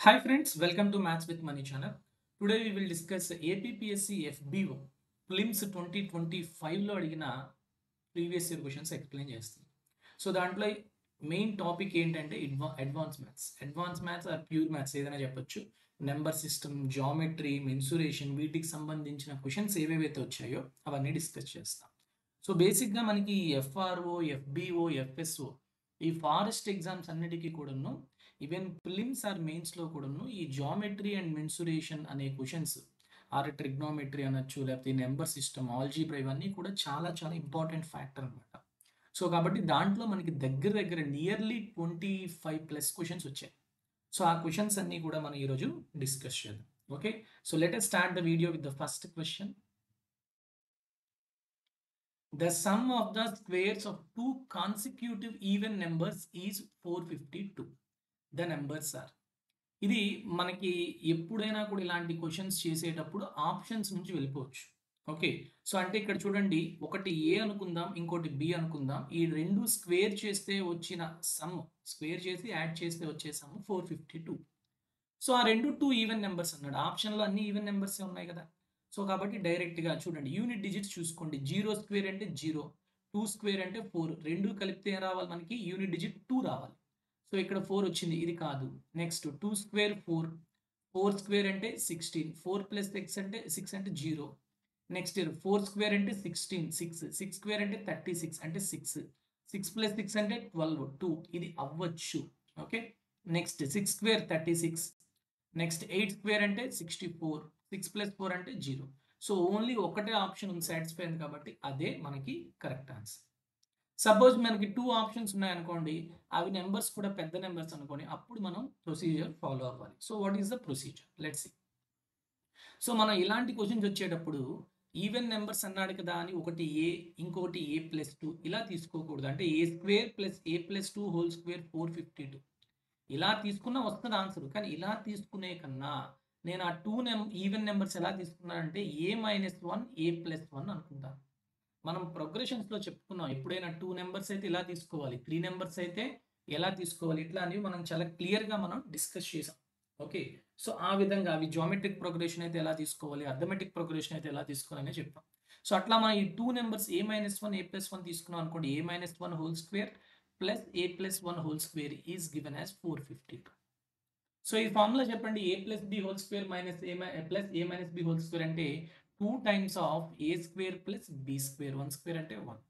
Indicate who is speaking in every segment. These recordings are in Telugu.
Speaker 1: Hi friends, welcome to Maths with Money channel. Today we will discuss APPSC FBO Prelims 2025 లో అడిగిన ప్రీవియస్ ఇయర్ క్వశ్చన్స్ ఎక్స్ప్లెయిన్ చేస్తుంది. సో దాంట్లో మెయిన్ టాపిక్ ఏంటంటే advance maths or pure maths ఏదైనా చెప్పొచ్చు. నెంబర్ సిస్టమ్, జామెట్రీ, మెన్సురేషన్ వీటికి సంబంధించిన క్వశ్చన్స్ ఏవేవైతే వచ్చాయో అవన్నీ డిస్కస్ చేస్తాం. సో బేసిక్గా మనకి ఎఫ్ఆర్ఓ, ఎఫ్బిఓ, ఎఫ్ఎస్ఓ ఈ ఫారెస్ట్ ఎగ్జామ్స్ అన్నిటికీ కూడాను ఈవెన్ ప్రిలిమ్స్ ఆర్ మెయిన్స్లో కూడాను ఈ జామెట్రీ అండ్ మెన్సురేషన్ అనే క్వశ్చన్స్ ఆర్ ట్రిగ్నోమెట్రీ అనొచ్చు, లేకపోతే నెంబర్ సిస్టమ్, ఆల్జీబ్రా ఇవన్నీ కూడా చాలా చాలా ఇంపార్టెంట్ ఫ్యాక్టర్ అనమాట. సో కాబట్టి దాంట్లో మనకి దగ్గర దగ్గర నియర్లీ 25+ క్వశ్చన్స్ వచ్చాయి. సో ఆ క్వశ్చన్స్ అన్నీ కూడా మనం ఈరోజు డిస్కస్ చేద్దాం. Okay, so let us start the video with the first question. The sum of the squares of two consecutive even numbers is 452. The numbers are. ఇది మనకి ఎప్పుడైనా కూడా ఇలాంటి క్వశ్చన్స్ చేసేటప్పుడు ఆప్షన్స్ నుంచి వెళ్ళిపోవచ్చు. ఓకే, సో అంటే ఇక్కడ చూడండి, ఒకటి ఏ అనుకుందాం, ఇంకోటి బి అనుకుందాం. ఈ రెండు స్క్వేర్ చేస్తే వచ్చిన సమ్, స్క్వేర్ చేసి యాడ్ చేస్తే వచ్చే సమ్ 452. సో ఆ రెండు టూ ఈవెన్ నెంబర్స్ అన్నాడు. ఆప్షన్లో అన్ని ఈవెన్ నెంబర్సే ఉన్నాయి కదా. సో కాబట్టి డైరెక్ట్గా చూడండి, యూనిట్ డిజిట్స్ చూసుకోండి. 0 స్క్వేర్ అంటే 0, 2 స్క్వేర్ అంటే 4, రెండు కలిపితే ఏం రావాలి మనకి? యూనిట్ డిజిట్ 2 రావాలి. సో ఇక్కడ 4 వచ్చింది, ఇది కాదు. నెక్స్ట్ 2 స్క్వేర్ 4, 4 స్క్వేర్ అంటే 16, 4 ప్లస్ ఎక్స్ అంటే 6 అంటే 0. నెక్స్ట్ 4 స్క్వేర్ అంటే 16, 6 స్క్వేర్ అంటే 36 అంటే 6, 6 ప్లస్ 6 అంటే 12, 2 ఇది అవ్వచ్చు. Okay, next 6 square 36, next 8 square అంటే 64, 6 ప్లస్ 4 అంటే 0. సో ఓన్లీ ఒకటే ఆప్షన్ ఉంది సాటిస్ఫై అయింది కాబట్టి అదే మనకి కరెక్ట్ ఆన్సర్. సపోజ్ మనకి 2 ఆప్షన్స్ ఉన్నాయనుకోండి, అవి నెంబర్స్ కూడా పెద్ద నెంబర్స్ అనుకోండి, అప్పుడు మనం ప్రొసీజర్ ఫాలో అవ్వాలి. So what is the procedure? Let's see. So మనం ఇలాంటి క్వశ్చన్స్ వచ్చేటప్పుడు ఈవెన్ నెంబర్స్ అన్నాడు కదా అని ఒకటి ఏ, ఇంకోటి a+2 ఇలా తీసుకోకూడదు. అంటే a square plus a+2 whole square 452 ఇలా తీసుకున్నా వస్తుంది ఆన్సర్. కానీ ఇలా తీసుకునే కన్నా నేను ఆ ఈవెన్ నెంబర్స్ ఎలా తీసుకున్నానంటే a-1 a+1 అనుకుంటాను. మనం ప్రోగ్రెషన్స్లో చెప్పుకున్నాం, ఎప్పుడైనా 2 నెంబర్స్ అయితే ఇలా తీసుకోవాలి, 3 నెంబర్స్ అయితే ఎలా తీసుకోవాలి, ఇట్లా అనేవి మనం చాలా క్లియర్గా మనం డిస్కస్ చేసాం. ఓకే, సో ఆ విధంగా అవి జామెట్రిక్ ప్రోగ్రెషన్ అయితే ఎలా తీసుకోవాలి, అర్థమెటిక్ ప్రోగ్రెషన్ అయితే ఎలా తీసుకోవాలని చెప్పాం. సో అట్లా మనం ఈ 2 నెంబర్స్ a-1 a+1 తీసుకున్నాం అనుకోండి, a-1 whole square plus a+1 whole square is given as 452. So ఈ ఫార్ములా చెప్పండి, a+b whole square minus a minus b whole square అంటే 2 times of a square plus b square. 1 square అంటే 1,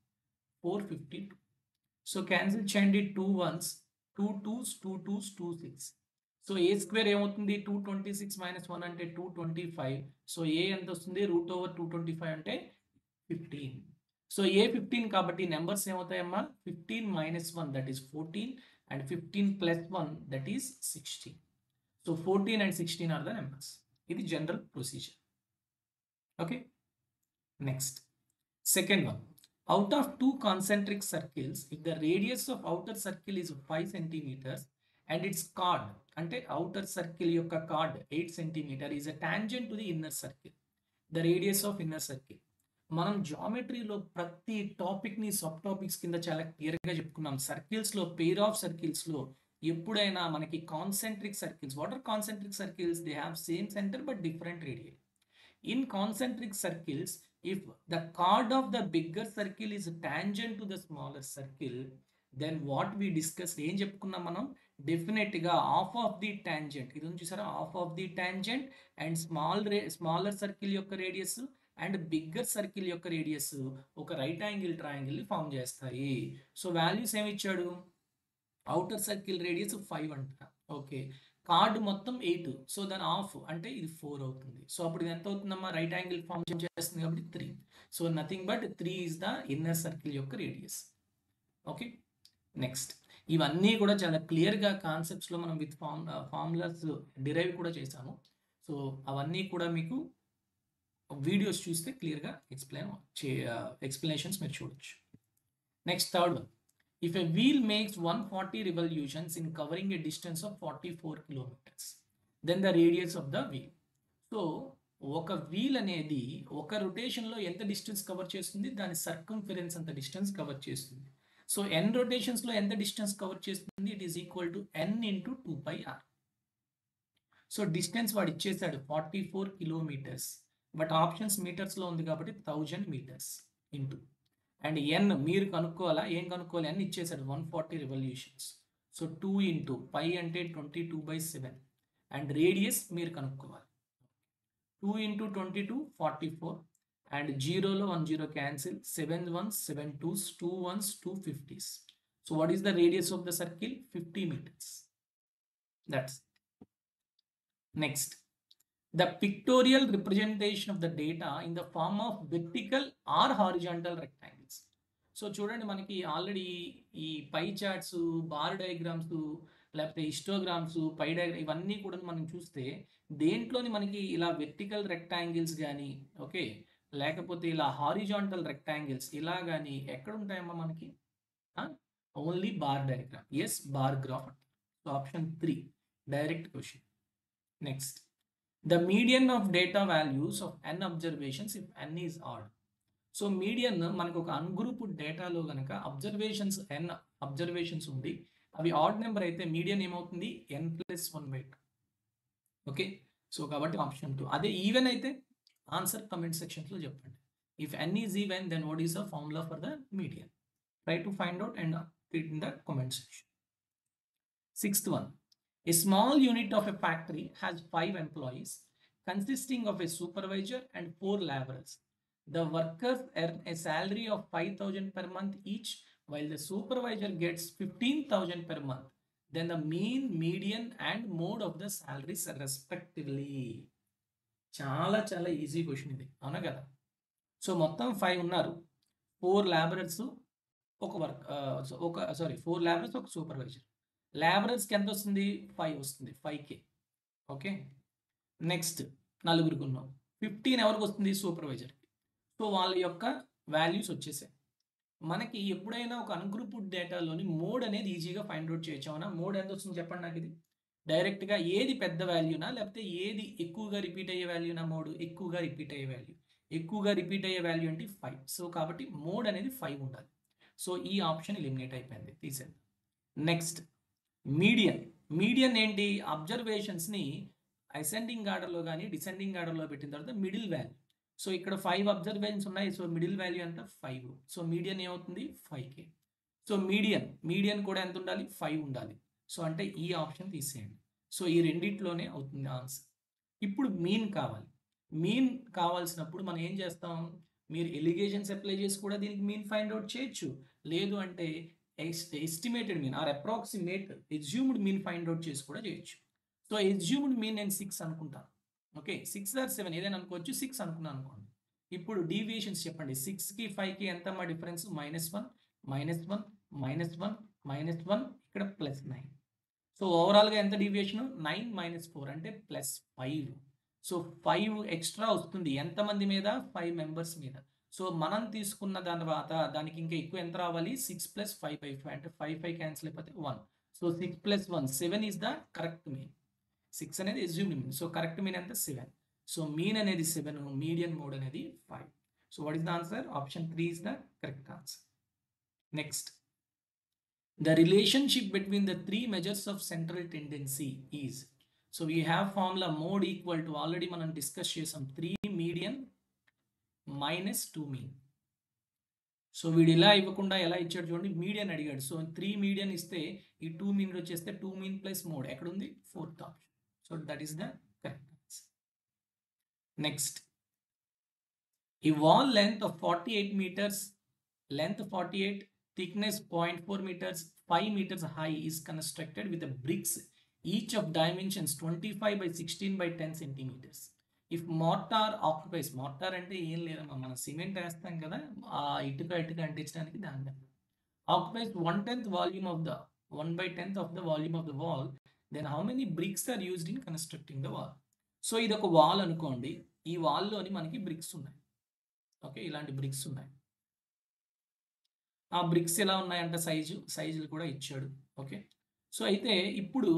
Speaker 1: 452. సో క్యాన్సిల్ చేయండి, 2 1s, 2 2s, 2 2s, 2 6. So a square ఏమవుతుంది? 226 మైనస్ 1 అంటే 225. సో a ఎంత వస్తుంది? √225 అంటే 15. సో a 15 కాబట్టి నెంబర్స్ ఏమవుతాయమ్మా? 15 minus 1 that is 14 and 15 plus 1 that is 16. So 14 and 16 are the numbers. ఇది general procedure. Okay. Next, second one. Out of two concentric circles, if the radius of outer circle is 5 centimeters and its chord, అంటే outer circle యొక్క chord 8 centimeter is a tangent to the inner circle, the radius of inner circle. మనం జామెట్రీలో ప్రతి టాపిక్ని సబ్ టాపిక్స్ కింద చాలా క్లియర్గా చెప్పుకున్నాం. సర్కిల్స్లో, పెయిర్ ఆఫ్ సర్కిల్స్లో ఎప్పుడైనా మనకి concentric circles, what are concentric circles? They have same centre but different radius. In concentric circles, if the chord of the bigger circle is tangent to the smaller circle, then what we discuss, ఏం చెప్పుకున్నాం మనం? డెఫినెట్గా హాఫ్ ఆఫ్ ది టాంజెంట్, ఇది ఉంది చూసారా, half of the tangent and smaller circle యొక్క రేడియస్ అండ్ బిగ్గర్ సర్కిల్ యొక్క రేడియస్ ఒక రైట్ యాంగిల్ ట్రయాంగిల్ ఫామ్ చేస్తాయి. సో వాల్యూస్ ఏమి ఇచ్చాడు? అవుటర్ సర్కిల్ రేడియస్ 5 అంట. ఓకే, కార్డ్ మొత్తం 8, సో దాని హాఫ్ అంటే ఇది 4 అవుతుంది. సో అప్పుడు ఇది ఎంత అవుతుందమ్మా? రైట్ యాంగిల్ ఫామ్ చేస్తుంది కాబట్టి 3. So nothing but 3 is the inner circle యొక్క రేడియస్. ఓకే, నెక్స్ట్, ఇవన్నీ కూడా చాలా క్లియర్గా కాన్సెప్ట్స్లో మనం విత్ ఫార్ములాస్ డిరైవ్ కూడా చేసాము. సో అవన్నీ కూడా మీకు వీడియోస్ చూస్తే క్లియర్గా ఎక్స్ప్లెనేషన్స్ మీరు చూడొచ్చు. Next, third one. If a wheel makes 140 revolutions in covering a distance of 44 kilometers, then the radius of the wheel. So ఒక వీల్ అనేది ఒక రొటేషన్లో ఎంత డిస్టెన్స్ కవర్ చేస్తుంది? దాని సర్కంఫరెన్స్ అంత డిస్టెన్స్ కవర్ చేస్తుంది. సో n రొటేషన్స్లో ఎంత డిస్టెన్స్ కవర్ చేస్తుంది? It is equal to n into 2πr. So distance వాడు ఇచ్చేసాడు 44 కిలోమీటర్స్, బట్ ఆప్షన్స్ మీటర్స్లో ఉంది కాబట్టి 1000 మీటర్స్ ఇంటూ, అండ్ ఎన్ మీరు కనుక్కోవాలా, ఏం కనుక్కోవాలి, ఎన్ ఇచ్చేసాడు 140 రెవల్యూషన్స్. సో 2 ఇంటూ పై అంటే 22/7, అండ్ రేడియస్ మీరు కనుక్కోవాలి. 2 ఇంటూ 22 44, అండ్ జీరోలో 1 0 cancel, 7 1s 7 2s 2 1s 2 50s. So what is the radius of the circle? 50 meters. That's next. The pictorial representation of the data in the form of vertical or horizontal rectangles. So చూడండి, మనకి ఆల్రెడీ ఈ పై చార్ట్స్, బార్ డయాగ్రామ్స్, లేకపోతే హిస్టోగ్రామ్స్, పై డయాగ్రామ్ ఇవన్నీ కూడా మనం చూస్తే దేంట్లోని మనకి ఇలా వెర్టికల్ రెక్టాంగిల్స్ కానీ, ఓకే, లేకపోతే ఇలా హారిజాంటల్ రెక్టాంగిల్స్ ఇలా కానీ ఎక్కడ ఉంటాయమ్మా మనకి? Only bar diagram. Yes, bar graph. So option 3 direct question. Next, the median of data values of n observations if n is odd. So median మనకు ఒక అన్గ్రూప్డ్ డేటాలో కనుక అబ్జర్వేషన్స్ n అబ్జర్వేషన్స్ ఉంది, అవి ఆడ్ నెంబర్ అయితే మీడియన్ ఏమవుతుంది? n+1/2. ఓకే, సో కాబట్టి ఆప్షన్ 2. అదే ఈవెన్ అయితే ఆన్సర్ కమెంట్ సెక్షన్స్లో చెప్పండి. If n is even, then what is the formula for the median? Try to find out and put it in the comment section. Sixth one, a small unit of a factory has 5 employees consisting of a supervisor and 4 laborers. The workers earn a salary of 5,000 per month each, while the supervisor gets 15,000 per month. Then the mean, median and mode of the salaries respectively. చాలా చాలా ఈజీ క్వశ్చన్ ఇది, అవునా కదా? సో మొత్తం 5 ఉన్నారు, 4 laborers, ఒక వర్క్, 4 laborers, ఒక సూపర్వైజర్. లేబరర్స్కి ఎంత వస్తుంది? 5 వస్తుంది, 5K. ఓకే, నెక్స్ట్ నలుగురికి ఉన్నాం, 15 ఎవరికి వస్తుంది? సూపర్వైజర్కి. సో వాళ్ళ యొక్క వాల్యూస్ వచ్చేసాయి. మనకి ఎప్పుడైనా ఒక అన్గ్రూప్డ్ డేటాలోని మోడ్ అనేది ఈజీగా ఫైండ్ అవుట్ చేయొచ్చు. అవునా? మోడ్ ఎంత వస్తుంది చెప్పండి నాకు. ఇది డైరెక్ట్గా ఏది పెద్ద వాల్యూనా లేకపోతే ఏది ఎక్కువగా రిపీట్ అయ్యే వాల్యూనా? మోడ్ ఎక్కువగా రిపీట్ అయ్యే వాల్యూ. ఎక్కువగా రిపీట్ అయ్యే వాల్యూ అంటే 5. సో కాబట్టి మోడ్ అనేది 5 ఉండాలి. సో ఈ ఆప్షన్ ఎలిమినేట్ అయిపోయింది, తీసేది. Next, median. మీడియన్ ఏంటి? అబ్జర్వేషన్స్ని అసెండింగ్ ఆర్డర్లో కానీ డిసెండింగ్ ఆర్డర్లో పెట్టిన తర్వాత మిడిల్ వాల్యూ. సో ఇక్కడ 5 అబ్జర్వేషన్స్ ఉన్నాయి, సో మిడిల్ వాల్యూ ఎంత? 5. సో మీడియన్ ఏమవుతుంది? 5K. సో మీడియన్ కూడా ఎంత ఉండాలి? 5 ఉండాలి. సో అంటే ఈ ఆప్షన్ తీసేయండి. సో ఈ రెండిట్లోనే అవుతుంది ఆన్సర్. ఇప్పుడు మీన్ కావాలి. మీన్ కావాల్సినప్పుడు మనం ఏం చేస్తాం? మీరు ఎలిగేషన్స్ అప్లై చేసి కూడా దీనికి మీన్ ఫైండ్ అవుట్ చేయొచ్చు. లేదు అంటే estimated mean or approximate assumed mean find out చేసి కూడా చేయొచ్చు. సో ఎజ్యూమ్డ్ మీన్ నేను 6 అనుకుంటాను. ఓకే, 6 or 7 ఏదైనా అనుకోవచ్చు. 6 అనుకున్నాను అనుకోండి. ఇప్పుడు డీవియేషన్స్ చెప్పండి. 6కి 5కి ఎంత మా డిఫరెన్స్? -1 -1 -1 -1, ఇక్కడ +9. సో ఓవరాల్గా ఎంత డీవియేషన్? 9 - 4 అంటే +5. సో 5 ఎక్స్ట్రా వస్తుంది ఎంతమంది మీద? 5 మెంబర్స్ మీద. సో మనం తీసుకున్న తర్వాత దానికి ఇంకా ఎక్కువ ఎంత రావాలి? 6 + 5/5 అంటే 5 క్యాన్సిల్ అయిపోతే 1. So 6 + 1 7 is the correct mean. 6 అనేది assumed mean. So correct mean ఎంత? 7. సో మీన్ అనేది 7, మీడియన్ మోడ్ అనేది 5. So what is the answer? Option 3 is the correct answer. Next, the relationship between the 3 measures of central tendency is. So we have formula mode equal to, already మనం డిస్కస్ చేసాం, 3 median minus 2 mean. సో వీడు ఇలా ఇవ్వకుండా ఎలా ఇచ్చాడు చూడండి, మీడియన్ అడిగాడు. సో 3 మీడియన్ ఇస్తే ఈ 2 మీన్ వచ్చేస్తే 2 మీన్ ప్లస్ మోడ్ ఎక్కడ ఉంది? 4th option. So that is the correct answer. Next, ఈ wall length of 48 meters, length 48, thickness 0.4 meters, 5 meters high is constructed with a bricks each of dimensions 25 by 16 by 10 centimeters. If mortar occupies, mortar అంటే ఏం లేదమ్మా, మనం సిమెంట్ వేస్తాం కదా, ఆ ఇటుక అంటించడానికి దాన్ని, occupies 1/10 volume of the 1/10 of the volume of the wall, then how many bricks are used in constructing the wall? So ఇది ఒక వాల్ అనుకోండి, ఈ వాల్లోని మనకి బ్రిక్స్ ఉన్నాయి. ఓకే, ఇలాంటి బ్రిక్స్ ఉన్నాయి. ఆ బ్రిక్స్ ఎలా ఉన్నాయంటే సైజులు కూడా ఇచ్చాడు. ఓకే, సో అయితే ఇప్పుడు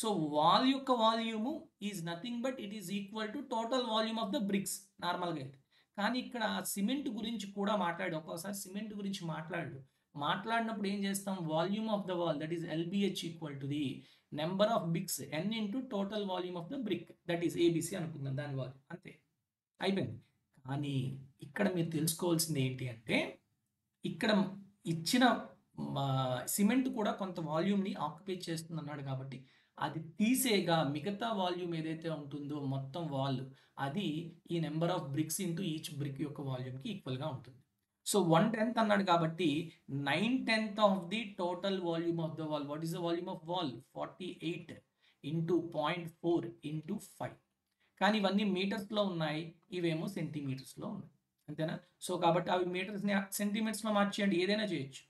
Speaker 1: సో వాల్ యొక్క volume is nothing but it is equal to total volume of the bricks నార్మల్గా అయితే. కానీ ఇక్కడ సిమెంట్ గురించి కూడా మాట్లాడు, ఒక్కోసారి సిమెంట్ గురించి మాట్లాడు. మాట్లాడినప్పుడు ఏం చేస్తాం, volume of the wall that is LBH equal to the number of bricks N into total volume of the brick that is ABC అనుకుందాం దాని వాల్యూమ్, అంతే అయిపోయింది. కానీ ఇక్కడ మీరు తెలుసుకోవాల్సింది ఏంటి అంటే ఇక్కడ ఇచ్చిన సిమెంట్ కూడా కొంత వాల్యూమ్ని ఆక్యుపై చేస్తుంది అన్నాడు కాబట్టి అది తీసేగా మిగతా వాల్యూమ్ ఏదైతే ఉంటుందో మొత్తం వాల్ అది ఈ number of bricks into each brick యొక్క వాల్యూమ్కి ఈక్వల్గా ఉంటుంది. సో 1/10 అన్నాడు కాబట్టి 9/10 of the total volume of the wall. What is the volume of wall? 48 into 0.4 into 5. కానీ ఇవన్నీ మీటర్స్లో ఉన్నాయి, ఇవేమో సెంటీమీటర్స్లో ఉన్నాయి, అంతేనా? సో కాబట్టి అవి మీటర్స్ని సెంటీమీటర్స్లో మార్చేయండి, ఏదైనా చేయొచ్చు.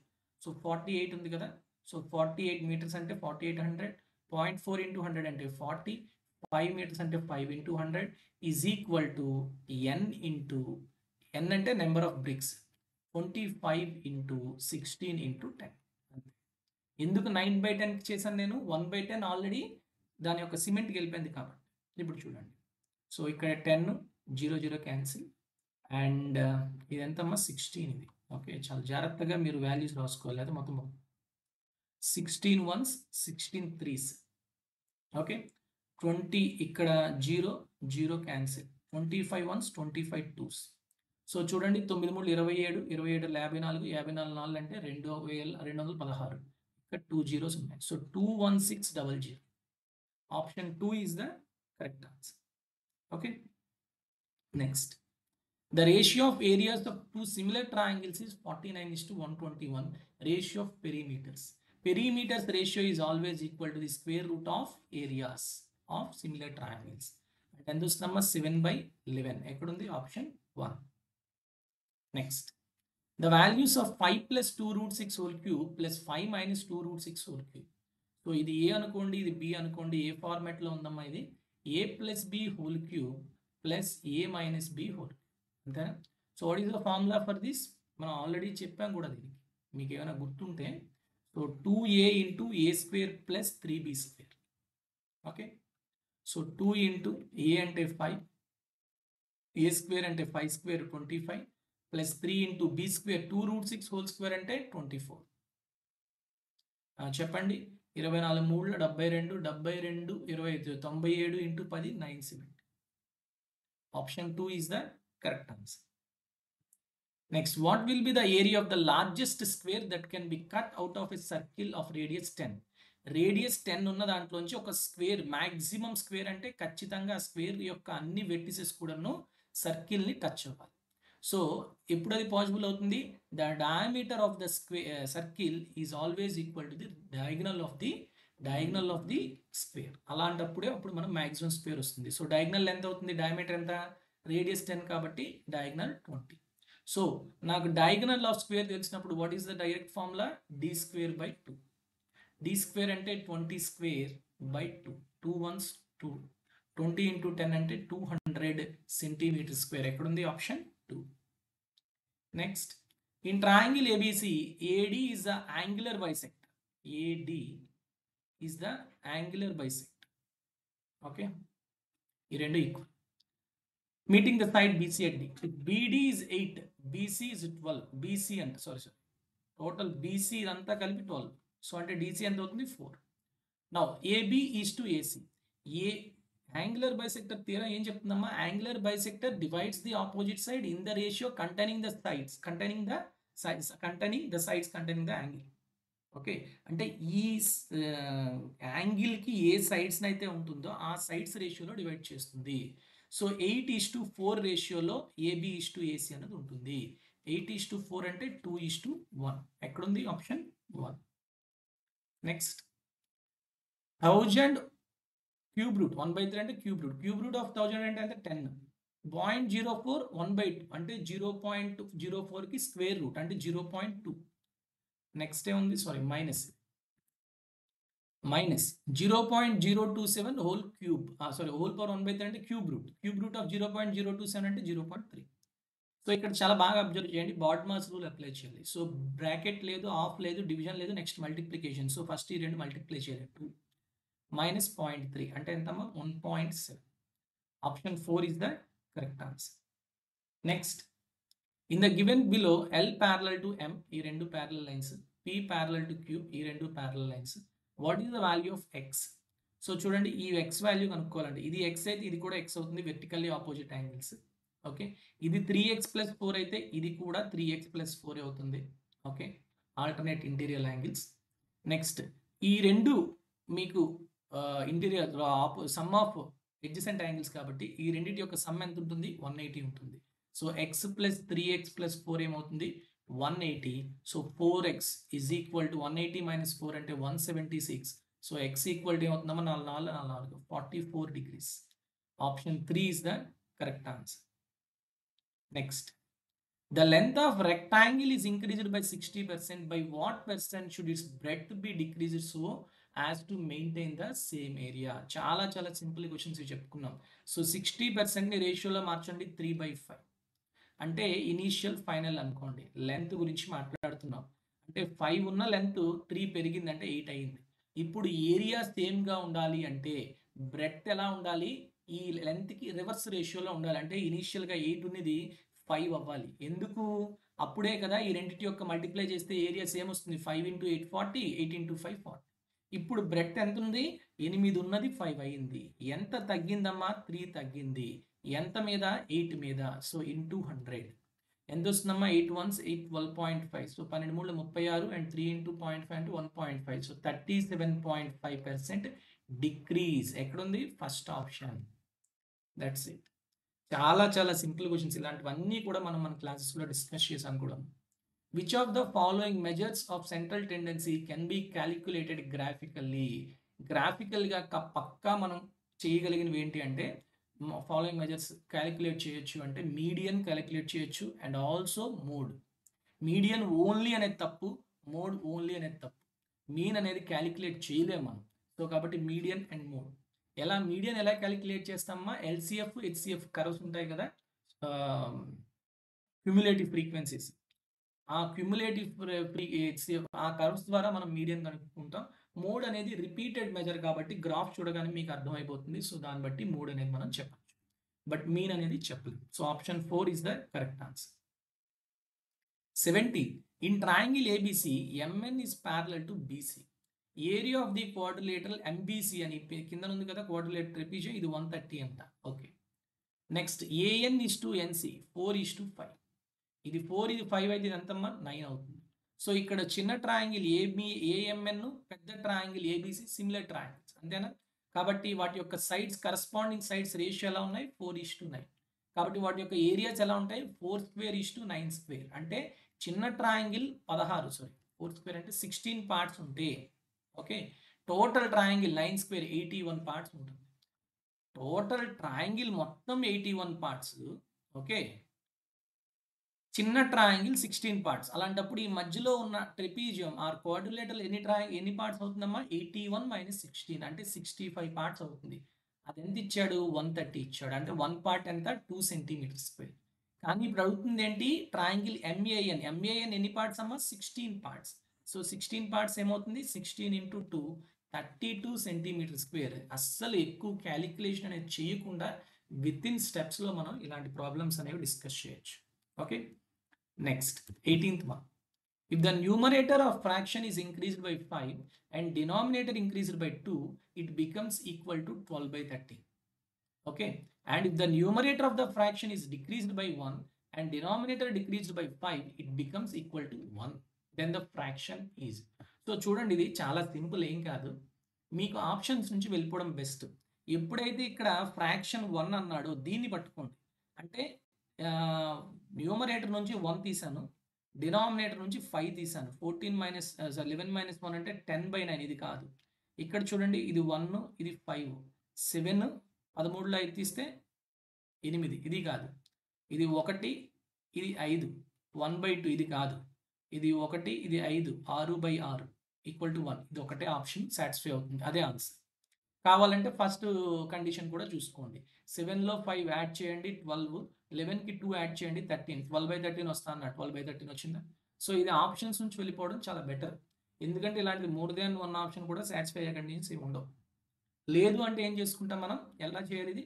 Speaker 1: సో 48 ఉంది కదా, సో 48 మీటర్స్ అంటే 4800, 0.4 ఇంటూ 100 అంటే 40, 5 మీటర్స్ అంటే 5 into 100 is equal to N into N అంటే number of bricks 25 into 16 into 10. ఎందుకు 9/10 చేశాను నేను? 1/10 ఆల్రెడీ దాని యొక్క సిమెంట్కి వెళ్ళిపోయింది కాబట్టి. ఇప్పుడు చూడండి, సో ఇక్కడ 10 0 0 క్యాన్సిల్ అండ్ ఇదెంతమ్మా 16 ఇది. ఓకే, చాలా జాగ్రత్తగా మీరు వాల్యూస్ రాసుకోవాలి, అది మొత్తం 16 1s 16 3s. ఓకే, 20 ఇక్కడ 0 0 క్యాన్సిల్, 25 1s 25 2s. సో చూడండి 9 3 27, 27 54, 54 4 అంటే 2216, ఇక్కడ 2 zeros ఉన్నాయి. So 21600. Option 2 is the correct answer. Okay, next, the ratio of areas of two similar triangles is 49:121. Ratio of perimeters. Perimeters ratio is always equal to the square root of areas of similar triangles. And this number 7/11. Ekkudundi option 1. Next, the values of 5 plus 2 root 6 whole cube plus 5 minus 2 root 6 whole cube. So ఇది A అనుకోండి, ఇది B అనుకోండి, ఏ ఫార్మాట్లో ఉందమ్మా ఇది? A plus B whole cube plus A minus B whole cube. అంతేనా? So what is the formula for this? మనం ఆల్రెడీ చెప్పాం కూడా దీనికి, మీకు ఏమైనా గుర్తుంటే. So 2A into A square plus 3B square. Okay, so 2 into A అంటే 5, ఏ స్క్వేర్ అంటే 5 square 25 plus 3 into B square 2 root 6 whole square అంటే 24. చెప్పండి, 24 3 72, 72 25 97 into 10 970. Option 2 is the correct answer. Next, what will be the area of the largest square that can be cut out of a circle of radius 10? Radius 10 ఉన్న దాంట్లోంచి ఒక స్క్వేర్, మాక్సిమం స్క్వేర్ అంటే ఖచ్చితంగా స్క్వేర్ యొక్క అన్ని వెర్టిసెస్ కూడాను సర్కిల్ని టచ్ అవ్వాలి. సో ఎప్పుడు అది పాసిబుల్ అవుతుంది? The diameter of the square circle is always equal to the diagonal of the square. అలాంటప్పుడే అప్పుడు మనం మాక్సిమం స్క్వేర్ వస్తుంది. సో డయాగ్నల్ ఎంత అవుతుంది? డయామీటర్ ఎంత? రేడియస్ 10 కాబట్టి డయాగ్నల్ 20. సో నాకు డయాగ్నల్ ఆఫ్ స్క్వేర్ తెలిసినప్పుడు what is the direct formula? d square by 2. d square అంటే 20 స్క్వేర్ బై 2. 2 1s 2. 20 ఇంటూ 10 అంటే 200 సెంటీమీటర్ స్క్వేర్. ఎక్కడుంది? Option 2. Next, in triangle ABC AD is the angular bisector. AD is the angular bisector. Okay, ఈ రెండు equal. Meeting the side BC at D. If BD is 8, BC is 12. BC and sorry. Total BC anta కలిపి 12. So అంటే DC ఎంత అవుతుంది? 4. Now AB is to AC. Angular bisector theorem ఏం చెప్తుందమ్మా? Angular bisector divides the opposite side in the ratio containing the sides containing the angle. Okay, అంటే ఈ యాంగిల్కి ఏ సైడ్స్ అయితే ఉంటుందో ఆ సైడ్స్ రేషియోలో డివైడ్ చేస్తుంది. సో 8:4 రేషియోలో AB to AC అనేది ఉంటుంది. 8:4 అంటే 2:1. ఎక్కడుంది? ఆప్షన్ 1. నెక్స్ట్, 1000 క్యూబ్ రూట్ 1/3 అంటే క్యూబ్ రూట్ ఆఫ్ 1000 అంటే ఎంత? 10. 0.04 1/2 అంటే 0.04కి స్క్వేర్ రూట్ అంటే 0.2. నెక్స్ట్ ఏముంది? Sorry, minus 0.027 whole cube, sorry whole power 1/3 అంటే క్యూబ్ రూట్ ఆఫ్ 0.027 అంటే 0.3. సో ఇక్కడ చాలా బాగా అబ్జర్వ్ చేయండి, బాడ్మాస్ రూల్ అప్లై చేయాలి. సో బ్రాకెట్ లేదు, ఆఫ్ లేదు, డివిజన్ లేదు, నెక్స్ట్ మల్టిప్లికేషన్. సో ఫస్ట్ ఈ రెండు మల్టిప్లై చేయాలి. 2 minus 0.3 అంటే ఎంతమ్మా? 1.7. Option 4 is the correct answer. Next, in the given below L parallel to M ఈ రెండు parallel lines, P parallel to Q ఈ రెండు parallel lines. What is the value of x? So చూడండి ఈ ఎక్స్ వాల్యూ కనుక్కోవాలండి. ఇది ఎక్స్ అయితే ఇది కూడా ఎక్స్ అవుతుంది, వెర్టికల్లీ ఆపోజిట్ యాంగిల్స్. ఓకే, ఇది 3x + 4 అయితే ఇది కూడా 3x + 4 అవుతుంది. Okay, alternate interior angles. Next ఈ రెండు మీకు interior some of adjacent angles కాబట్టి ఈ రెండింటి యొక్క సమ్ ఎంత ఉంటుంది? 180 ఉంటుంది. సో x + 3x + 4 ఏమవుతుంది? 180. సో 4x = 180 - 4 అంటే 176. సో x ఈక్వల్ టు ఏమవుతుందమ్మా? 4 4 4 44 degrees. Option 3 is the correct answer. Next, the length of rectangle is increased by 60%. By what percent should its breadth be decreased so as to maintain the same area? చాలా చాలా సింపుల్ క్వశ్చన్స్ చెప్పుకున్నాం. సో 60% రేషియోలో మార్చండి 3/5 అంటే ఇనీషియల్ ఫైనల్ అనుకోండి. లెంత్ గురించి మాట్లాడుతున్నాం అంటే 5 ఉన్న లెంత్ 3 పెరిగిందంటే 8 అయింది. ఇప్పుడు ఏరియా సేమ్గా ఉండాలి అంటే బ్రెడ్త్ ఎలా ఉండాలి? ఈ లెంత్కి రివర్స్ రేషియోలో ఉండాలి. అంటే ఇనీషియల్గా 8 ఉన్నది 5 అవ్వాలి. ఎందుకు? అప్పుడే కదా ఈ రెండింటి యొక్క మల్టిప్లై చేస్తే ఏరియా సేమ్ వస్తుంది. 5 × 8 40, 8 × 5 40. ఇప్పుడు బ్రెడ్త్ ఎంత ఉంది? 8 ఉన్నది 5 అయింది. ఎంత తగ్గిందమ్మా? 3 తగ్గింది. ఎంత మీద? 8 మీద. సో ఇంటూ 100 ఎంత వస్తుందమ్మా? 8 1s 8 12.5. సో 12 3 36 అండ్ 3 × 0.5 అంటే 1.5. So 37.5% decrease. ఎక్కడుంది? First option. That's it. చాలా చాలా సింపుల్ క్వశ్చన్స్. ఇలాంటివన్నీ కూడా మనం మన క్లాసెస్లో డిస్కస్ చేసాం కూడా. Which of the following measures of central tendency can be calculated graphically? గ్రాఫికల్గా పక్కా మనం చేయగలిగినవి ఏంటి అంటే ఫాలోయింగ్ మెజర్స్ క్యాలిక్యులేట్ చేయొచ్చు అంటే మీడియన్ క్యాలిక్యులేట్ చేయొచ్చు and also mode. Median only అనేది తప్పు, మోడ్ ఓన్లీ అనేది తప్పు. మీన్ అనేది క్యాలిక్యులేట్ చేయలేము మనం. సో కాబట్టి మీడియన్ అండ్ మోడ్. ఎలా మీడియన్ ఎలా క్యాలిక్యులేట్ చేస్తామా? ఎల్సిఎఫ్ హెచ్సిఎఫ్ కర్వ్స్ ఉంటాయి కదా, క్యుములేటివ్ ఫ్రీక్వెన్సీస్. ఆ క్యుములేటివ్ హెచ్సిఎఫ్ ఆ కర్వ్స్ ద్వారా మనం మీడియన్ కనుక్కుంటాం. మోడ్ అనేది రిపీటెడ్ మెజర్ కాబట్టి గ్రాఫ్ చూడగానే మీకు అర్థమైపోతుంది. సో దాన్ని బట్టి మోడ్ అనేది మనం చెప్పచ్చు, బట్ మీన్ అనేది చెప్పలేము. So option 4 is the correct answer. 70. In triangle ABC, MN is parallel to BC. Area of the quadrilateral MBC అని కింద ఉంది కదా, క్వాడ్రిలేటరల్ ట్రెపీజియం, ఇది 130 అంట. Okay, next AN is to NC 4 is to 5. ఇది 4 ఇది 5 అయితే ఇది ఎంతమ్మా? 9 అవుతుంది. సో ఇక్కడ చిన్న ట్రయాంగిల్ AMN, పెద్ద ట్రయాంగిల్ ABC సిమిలర్ ట్రయాంగిల్స్, అంతేనా? కాబట్టి వాటి యొక్క సైడ్స్ కరస్పాండింగ్ సైడ్స్ రేషియో ఎలా ఉన్నాయి? 4 is to 9. కాబట్టి వాటి యొక్క ఏరియాస్ ఎలా ఉంటాయి? 4² is to 9². అంటే చిన్న ట్రయాంగిల్ 4² అంటే 16 పార్ట్స్ ఉంటే, ఓకే, టోటల్ ట్రయాంగిల్ 9² 81 పార్ట్స్ ఉంటుంది. టోటల్ ట్రయాంగిల్ మొత్తం 81 పార్ట్స్. ఓకే, చిన్న ట్రయాంగిల్ 16 పార్ట్స్. అలాంటప్పుడు ఈ మధ్యలో ఉన్న ట్రెపీజియం ఆర్ క్వాడ్రిలేటరల్ ఎన్ని పార్ట్స్ అవుతుందమ్మా? 81 - 16 అంటే 65 పార్ట్స్ అవుతుంది. అది ఎంత ఇచ్చాడు? 130 ఇచ్చాడు. అంటే 1 పార్ట్ ఎంత? 2 cm². కానీ ఇప్పుడు అడుగుతుంది ఏంటి? ట్రయాంగిల్ MAN ఎన్ని పార్ట్స్ అమ్మా? 16 పార్ట్స్. సో 16 పార్ట్స్ ఏమవుతుంది? 16 × 2 32 cm². అస్సలు ఎక్కువ క్యాలిక్యులేషన్ అనేది చేయకుండా విత్ ఇన్ స్టెప్స్లో మనం ఇలాంటి ప్రాబ్లమ్స్ అనేవి డిస్కస్ చేయొచ్చు. Okay, next 18th one. If the numerator of fraction is increased by 5 and denominator increased by 2, it becomes equal to 12/13. Okay, and if the numerator of the fraction is decreased by 1 and denominator decreased by 5, it becomes equal to 1. Then the fraction is. So చూడండి, ఇది చాలా సింపుల్, ఏం కాదు. మీకు ఆప్షన్స్ నుంచి వెళ్ళిపోవడం బెస్ట్. ఎప్పుడైతే ఇక్కడ ఫ్రాక్షన్ 1 అన్నాడో దీన్ని పట్టుకోండి. అంటే న్యూమరేటర్ నుంచి 1 తీసాను, డినామినేటర్ నుంచి 5 తీసాను. 11 - 1 అంటే 10/9. ఇది కాదు. ఇక్కడ చూడండి, ఇది 1, ఇది 5, 7, 13లో 5 తీస్తే 8. ఇది కాదు. ఇది 1, ఇది 5, 1/2. ఇది కాదు. ఇది 1, ఇది 5, 6/6 = 1. ఇది ఒకటే ఆప్షన్ సాటిస్ఫై అవుతుంది. అదే ఆన్సర్. కావాలంటే ఫస్ట్ కండిషన్ కూడా చూసుకోండి. 7లో 5 యాడ్ చేయండి 12, 11కి 2 యాడ్ చేయండి 13, 12/13 వస్తా అన్న 12/13 వచ్చిందా? సో ఇది ఆప్షన్స్ నుంచి వెళ్ళిపోవడం చాలా బెటర్. ఎందుకంటే ఇలాంటి మోర్ దాన్ 1 ఆప్షన్ కూడా సాటిస్ఫై అయ్యే కండిషన్స్ ఏమి ఉండవు. లేదు అంటే ఏం చేసుకుంటాం మనం? ఎలా చేయాలి? ఇది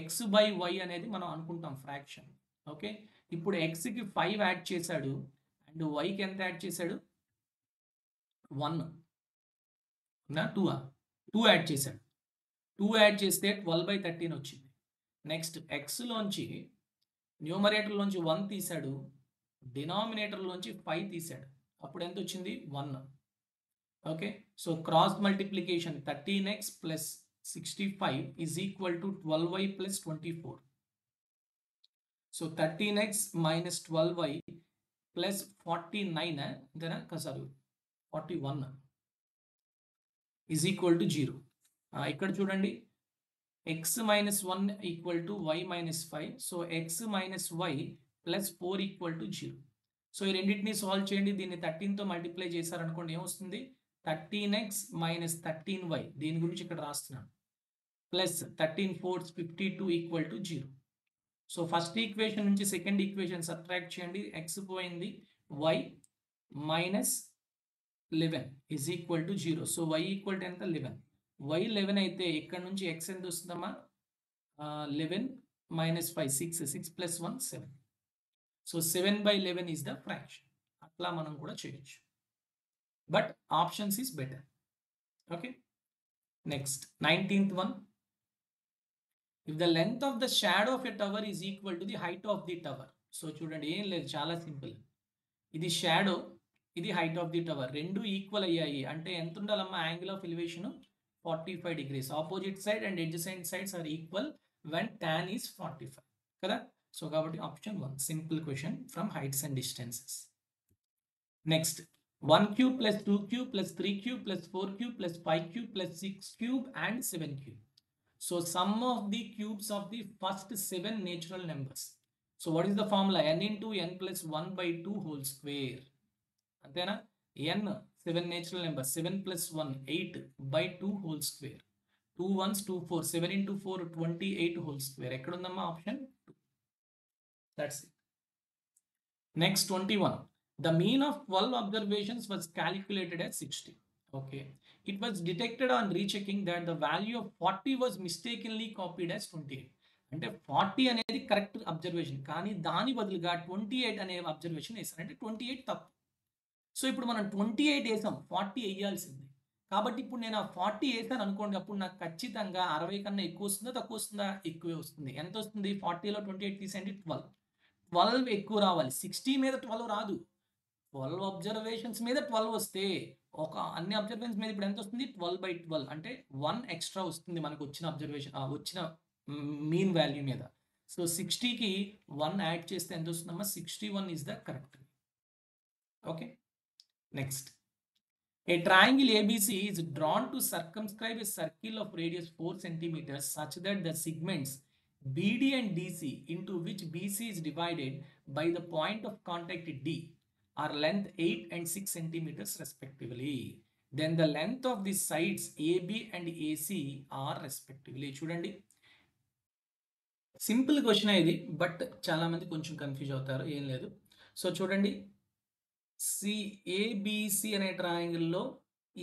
Speaker 1: x/y అనేది మనం అనుకుంటాం ఫ్రాక్షన్. ఓకే, ఇప్పుడు ఎక్స్కి 5 యాడ్ చేశాడు అండ్ వైకి ఎంత యాడ్ చేశాడు 1 నా 2 యాడ్ చేశాడు 2 యాడ్ చేస్తే 12/13 వచ్చింది. నెక్స్ట్ ఎక్స్లోంచి న్యూమరేటర్లోంచి 1 తీశాడు, డినామినేటర్లోంచి 5 తీశాడు, అప్పుడు ఎంత వచ్చింది 1. Okay, so cross multiplication 13x plus 65 is equal to 12y plus 24. So 13x minus 12y plus 49 అంతేనా సారీ 41 ఈజ్ ఈక్వల్ టు 0. ఇక్కడ చూడండి x minus 1 equal to y minus 5. So x minus y plus 4 equal to 0. So ఈ రెండింటిని సాల్వ్ చేయండి. దీన్ని 13తో మల్టిప్లై చేశారనుకోండి ఏమొస్తుంది 13x మైనస్ 13y, దీని గురించి ఇక్కడ రాస్తున్నాను, plus 13 4 52 equal to 0. So first equation నుంచి సెకండ్ ఈక్వేషన్ సబ్ట్రాక్ట్ చేయండి, x పోయింది, y minus 11 is equal to 0. So y equal to ఎంత 11, y 11 అయితే ఇక్కడ నుంచి x ఎంత వస్తుందమ్మా 11 minus 5 6 plus 1 7. So 7/11 is the fraction. అట్లా మనం కూడా చేయొచ్చు, but options is better. Okay, next 19th one. If the length of the shadow of a tower is equal to the height of the tower. So చూడండి ఏం లేదు, చాలా సింపుల్. ఇది షాడో, ఇది హైట్ ఆఫ్ ది టవర్, రెండు ఈక్వల్ అయ్యాయి అంటే ఎంత ఉండాలమ్మా angle of elevation 45 degrees. Opposite side and adjacent sides are equal when tan is 45 కదా. సో కాబట్టి option 1 simple question from heights and distances. Next 1 cube plus 2 cube plus 3 cube plus 4 cube plus 5 cube plus 6 cube and 7 cube. So sum of the cubes of the first 7 natural numbers. So what is the formula? N into n plus 1/2 whole square. Antena n 7 natural numbers, 7 plus 1 8/2 whole square. 2 1s 2 4, 7 into 4 28 whole square. Ekkada undamma option 2. That's it. Next 21. The mean of 12 observations was calculated as 60. Okay. It was detected on rechecking that the value of 40 was mistakenly copied as 28. అంటే 40 అనేది కరెక్ట్ అబ్జర్వేషన్, కానీ దాని బదులుగా 28 అనే అబ్జర్వేషన్ వేసారు, అంటే 28 తప్పు. సో ఇప్పుడు మనం 28 వేసాం, 40 వేయాల్సింది. కాబట్టి ఇప్పుడు నేను ఆ 40 వేసాను అనుకోండి, అప్పుడు నాకు ఖచ్చితంగా 60 కన్నా ఎక్కువ వస్తుందా తక్కువ వస్తుందా? ఎక్కువే వస్తుంది. ఎంత వస్తుంది? 40లో 28 తీసేయండి 12 ఎక్కువ రావాలి. 60 మీద 12 రాదు. 12 అబ్జర్వేషన్స్ మీద 12 వస్తే ఒక అన్ని అబ్జర్వేషన్స్ మీద ఇప్పుడు ఎంత వస్తుంది 12/12 అంటే 1 ఎక్స్ట్రా వస్తుంది మనకు వచ్చిన అబ్జర్వేషన్ వచ్చిన మీన్ వాల్యూ మీద. సో 60కి 1 యాడ్ చేస్తే ఎంత వస్తుందమ్మా 61 is the correct. Okay, next a triangle ABC is drawn to circumscribe a circle of radius 4 centimeters such that the segments BD and DC into which BC is divided by the point of contact D are length 8 and 6 centimeters respectively. Then the length of the sides AB and AC are respectively. చూడండి సింపుల్ క్వశ్చన్ ఇది, బట్ చాలా మంది కొంచెం కన్ఫ్యూజ్ అవుతారు, ఏం లేదు. సో చూడండి ఏబిసి అనే ట్రయాంగిల్లో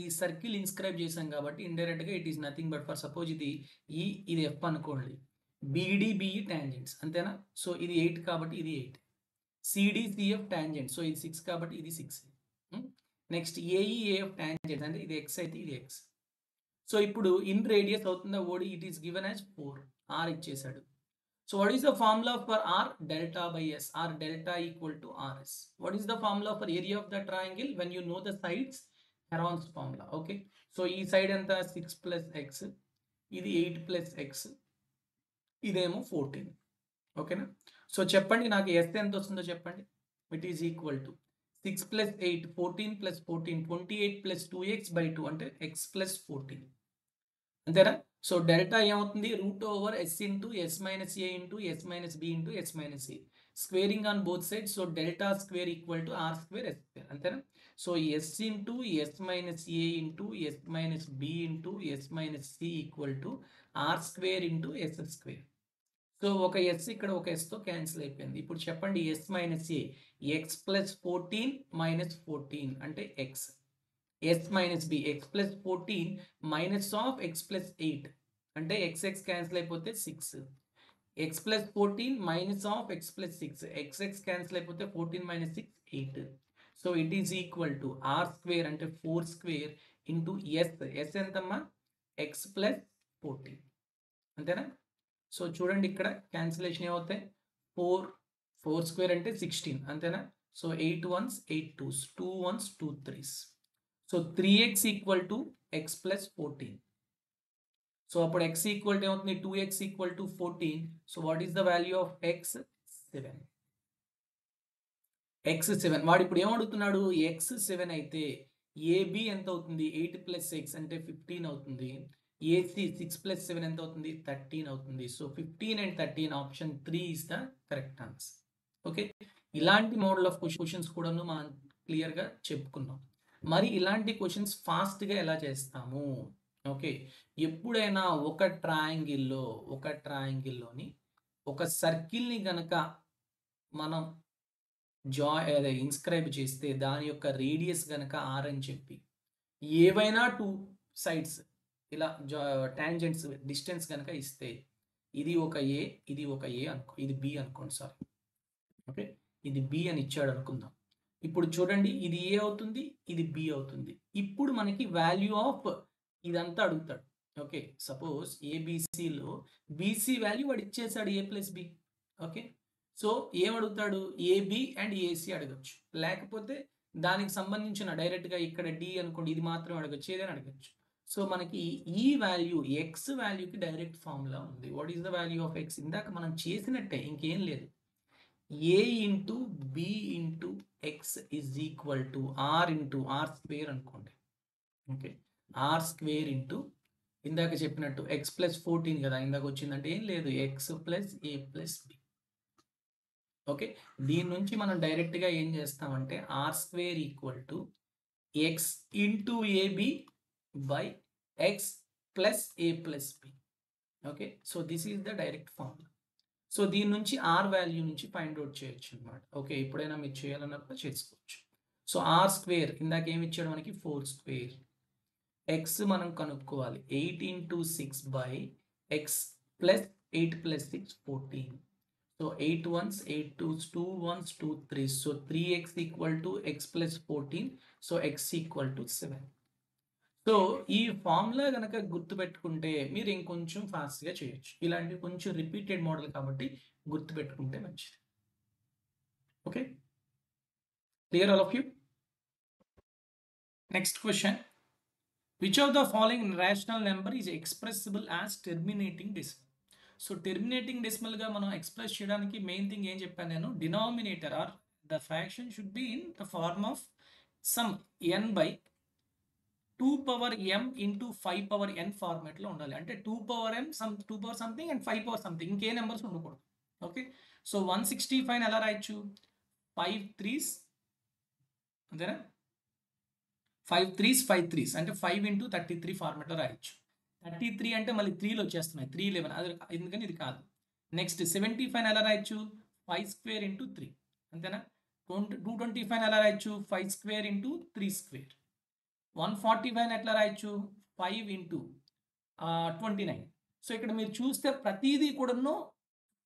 Speaker 1: ఈ సర్కిల్ ఇన్స్క్రైబ్ చేశాం కాబట్టి ఇండైరెక్ట్గా it is nothing but for suppose ఇది ఇది ఎఫ్ అనుకోండి, బీడీబీఈ టాంజెంట్స్ అంతేనా. సో ఇది 8 కాబట్టి ఇది 8, సిడిసిఎఫ్ టాంజెంట్, సో ఇది 6 కాబట్టి ఇది 6. నెక్స్ట్ ఏఈఏఎఫ్ టాంజెంట్ అంటే ఇది ఎక్స్ అయితే ఇది ఎక్స్. సో ఇప్పుడు ఇన్ రేడియస్ అవుతుందా ఓడి, it is given as 4, r ఇచ్చేసాడు. So what is the formula for R? Delta by S, or delta equal to RS. What is the formula for area of the triangle? When you know the sides, Heron's formula. Okay. So e side anta 6 plus x, ఇది 8 plus x, ఇదేమో 14. ఓకేనా. సో చెప్పండి నాకు S ఎంత వస్తుందో చెప్పండి. It is equal to 6 plus 8 14 plus 14 28 plus 2x by 2 అంటే x plus 14 అంతేనా. సో డెల్టా ఏమవుతుంది root over s into s minus a into s minus b into s minus a, squaring on both side. So delta square equal to r square s square అంతేనా. So s into s minus a into s minus b into s minus c equal to r square into s square. So ఒక ఎస్ ఇక్కడ ఒక ఎస్తో క్యాన్సిల్ అయిపోయింది. ఇప్పుడు చెప్పండి ఎస్ మైనస్ ఏ, ఎక్స్ ప్లస్ 14 మైనస్ 14 అంటే X, s minus b, x plus 14 minus of x plus 8 అంటే x x క్యాన్సిల్ అయిపోతే 6, x plus 14 minus of x plus 6. X cancel అయిపోతే 14 minus 6 8. So it is equal to r square అంటే 4 square into s ఎంతమ్మా x plus 14 అంతేనా. సో చూడండి ఇక్కడ క్యాన్సిలేషన్ ఏమవుతాయి 4 square అంటే 16 అంతేనా. So 8 1s 8 2s 2 1s 2 3s. So 3x equal to x plus 14. So అప్పుడు x ఈక్వల్ టు ఏమవుతుంది 2x equal to 14. So what is the value of x 7. x 7 వాడు ఇప్పుడు ఏమడుగుతున్నాడు x 7 అయితే ab ఎంత అవుతుంది 8 ప్లస్ x అంటే 15 అవుతుంది. ac 6 ప్లస్ 7 ఎంత అవుతుంది 13 అవుతుంది. So 15 and 13 option 3 is the correct answer. Okay, ఇలాంటి మోడల్ ఆఫ్ క్వశ్చన్స్ కూడాను మనం క్లియర్గా చెప్పుకున్నాం. మరి ఇలాంటి క్వశ్చన్స్ ఫాస్ట్గా ఎలా చేస్తాము. ఓకే, ఎప్పుడైనా ఒక ట్రయాంగిల్లోని ఒక సర్కిల్ని గనక మనం ఇన్స్క్రైబ్ చేస్తే దాని యొక్క రేడియస్ గనక r అని చెప్పి ఏవైనా 2 సైడ్స్ ఇలా టాంజెంట్స్ డిస్టెన్స్ గనక ఇస్తే ఇది ఒక a ఇది ఒక a అనుకో, ఇది b అనుకోండి, సారీ. ఓకే, ఇది b అని ఇచ్చాడు అనుకుందాం. ఇప్పుడు చూడండి ఇది a అవుతుంది, ఇది b అవుతుంది. ఇప్పుడు మనకి వాల్యూ ఆఫ్ ఇదంతా అడుగుతాడు. ఓకే, సపోజ్ ఏబిసిలో బీసీ వాల్యూ వాడు ఇచ్చేసాడు a plus b. Okay, so ఏమడుగుతాడు ఏబి అండ్ ఏసీ అడగచ్చు, లేకపోతే దానికి సంబంధించిన డైరెక్ట్గా ఇక్కడ డి అనుకోండి ఇది మాత్రం అడగచ్చు, ఏదైనా అడగచ్చు. సో మనకి ఈ వాల్యూ ఎక్స్ వాల్యూకి డైరెక్ట్ ఫార్ములా ఉంది. What is the value of x? ఇందాక మనం చేసినట్టే, ఇంకేం లేదు. A into b into x is equal to r into r square అనుకోండి. ఓకే, ఆర్ స్క్వేర్ ఇంటూ ఇందాక చెప్పినట్టు ఎక్స్ ప్లస్ 14 కదా ఇందాక వచ్చిందంటే ఏం లేదు x plus a plus b. Okay, దీని నుంచి మనం డైరెక్ట్గా ఏం చేస్తామంటే r square equal to x into AB by x plus a plus b. Okay, so this is the direct formula. So దీని నుంచి ఆర్ వాల్యూ నుంచి ఫైండ్ అవుట్ చేయొచ్చు అనమాట. ఓకే, ఎప్పుడైనా మీరు చేయాలన్నప్పుడు చేసుకోవచ్చు. సో ఆర్ స్క్వేర్ ఇందాక ఏమి ఇచ్చాడు మనకి 4 స్క్వేర్. ఎక్స్ మనం కనుక్కోవాలి 8 into 6 by x plus 8 plus 6 14. So 8 1s 8 2s 2 1s 2 3s. So 3x equal to X plus 14. So X equal to 7. So ఈ ఫార్ములా కనుక గుర్తుపెట్టుకుంటే మీరు ఇంకొంచెం ఫాస్ట్గా చేయొచ్చు. ఇలాంటి కొంచెం రిపీటెడ్ మోడల్ కాబట్టి గుర్తుపెట్టుకుంటే మంచిది. Okay, clear all of you? Next question, which of the following rational number is expressible as terminating decimal? So terminating డెసిమల్గా మనం ఎక్స్ప్రెస్ చేయడానికి మెయిన్ థింగ్ ఏం చెప్పాను నేను, denominator or the fraction should be in the form of some n by 2 power m into 5 power n ఫార్మాట్లో ఉండాలి. అంటే 2 power m 2 power something and 5 power something, ఇంకే నెంబర్స్ ఉండకూడదు. ఓకే, సో 165 ఎలా రాయొచ్చు 5 3s అంతేనా, 5 3s 5 3s అంటే 5 ఇంటూ 33 ఫార్మాట్లో రాయొచ్చు. 33 అంటే మళ్ళీ 3లో వచ్చేస్తున్నాయి 311, అది ఎందుకని ఇది కాదు. నెక్స్ట్ 75 ఎలా రాయొచ్చు 5 స్క్వేర్ ఇంటూ 3 అంతేనా. 225 ఎలా రాయొచ్చు 5 స్క్వేర్ ఇంటూ 3 స్క్వేర్. 145 ఎట్లా రాయొచ్చు 5 ఇంటూ 29. సో ఇక్కడ మీరు చూస్తే ప్రతిదీ కూడాను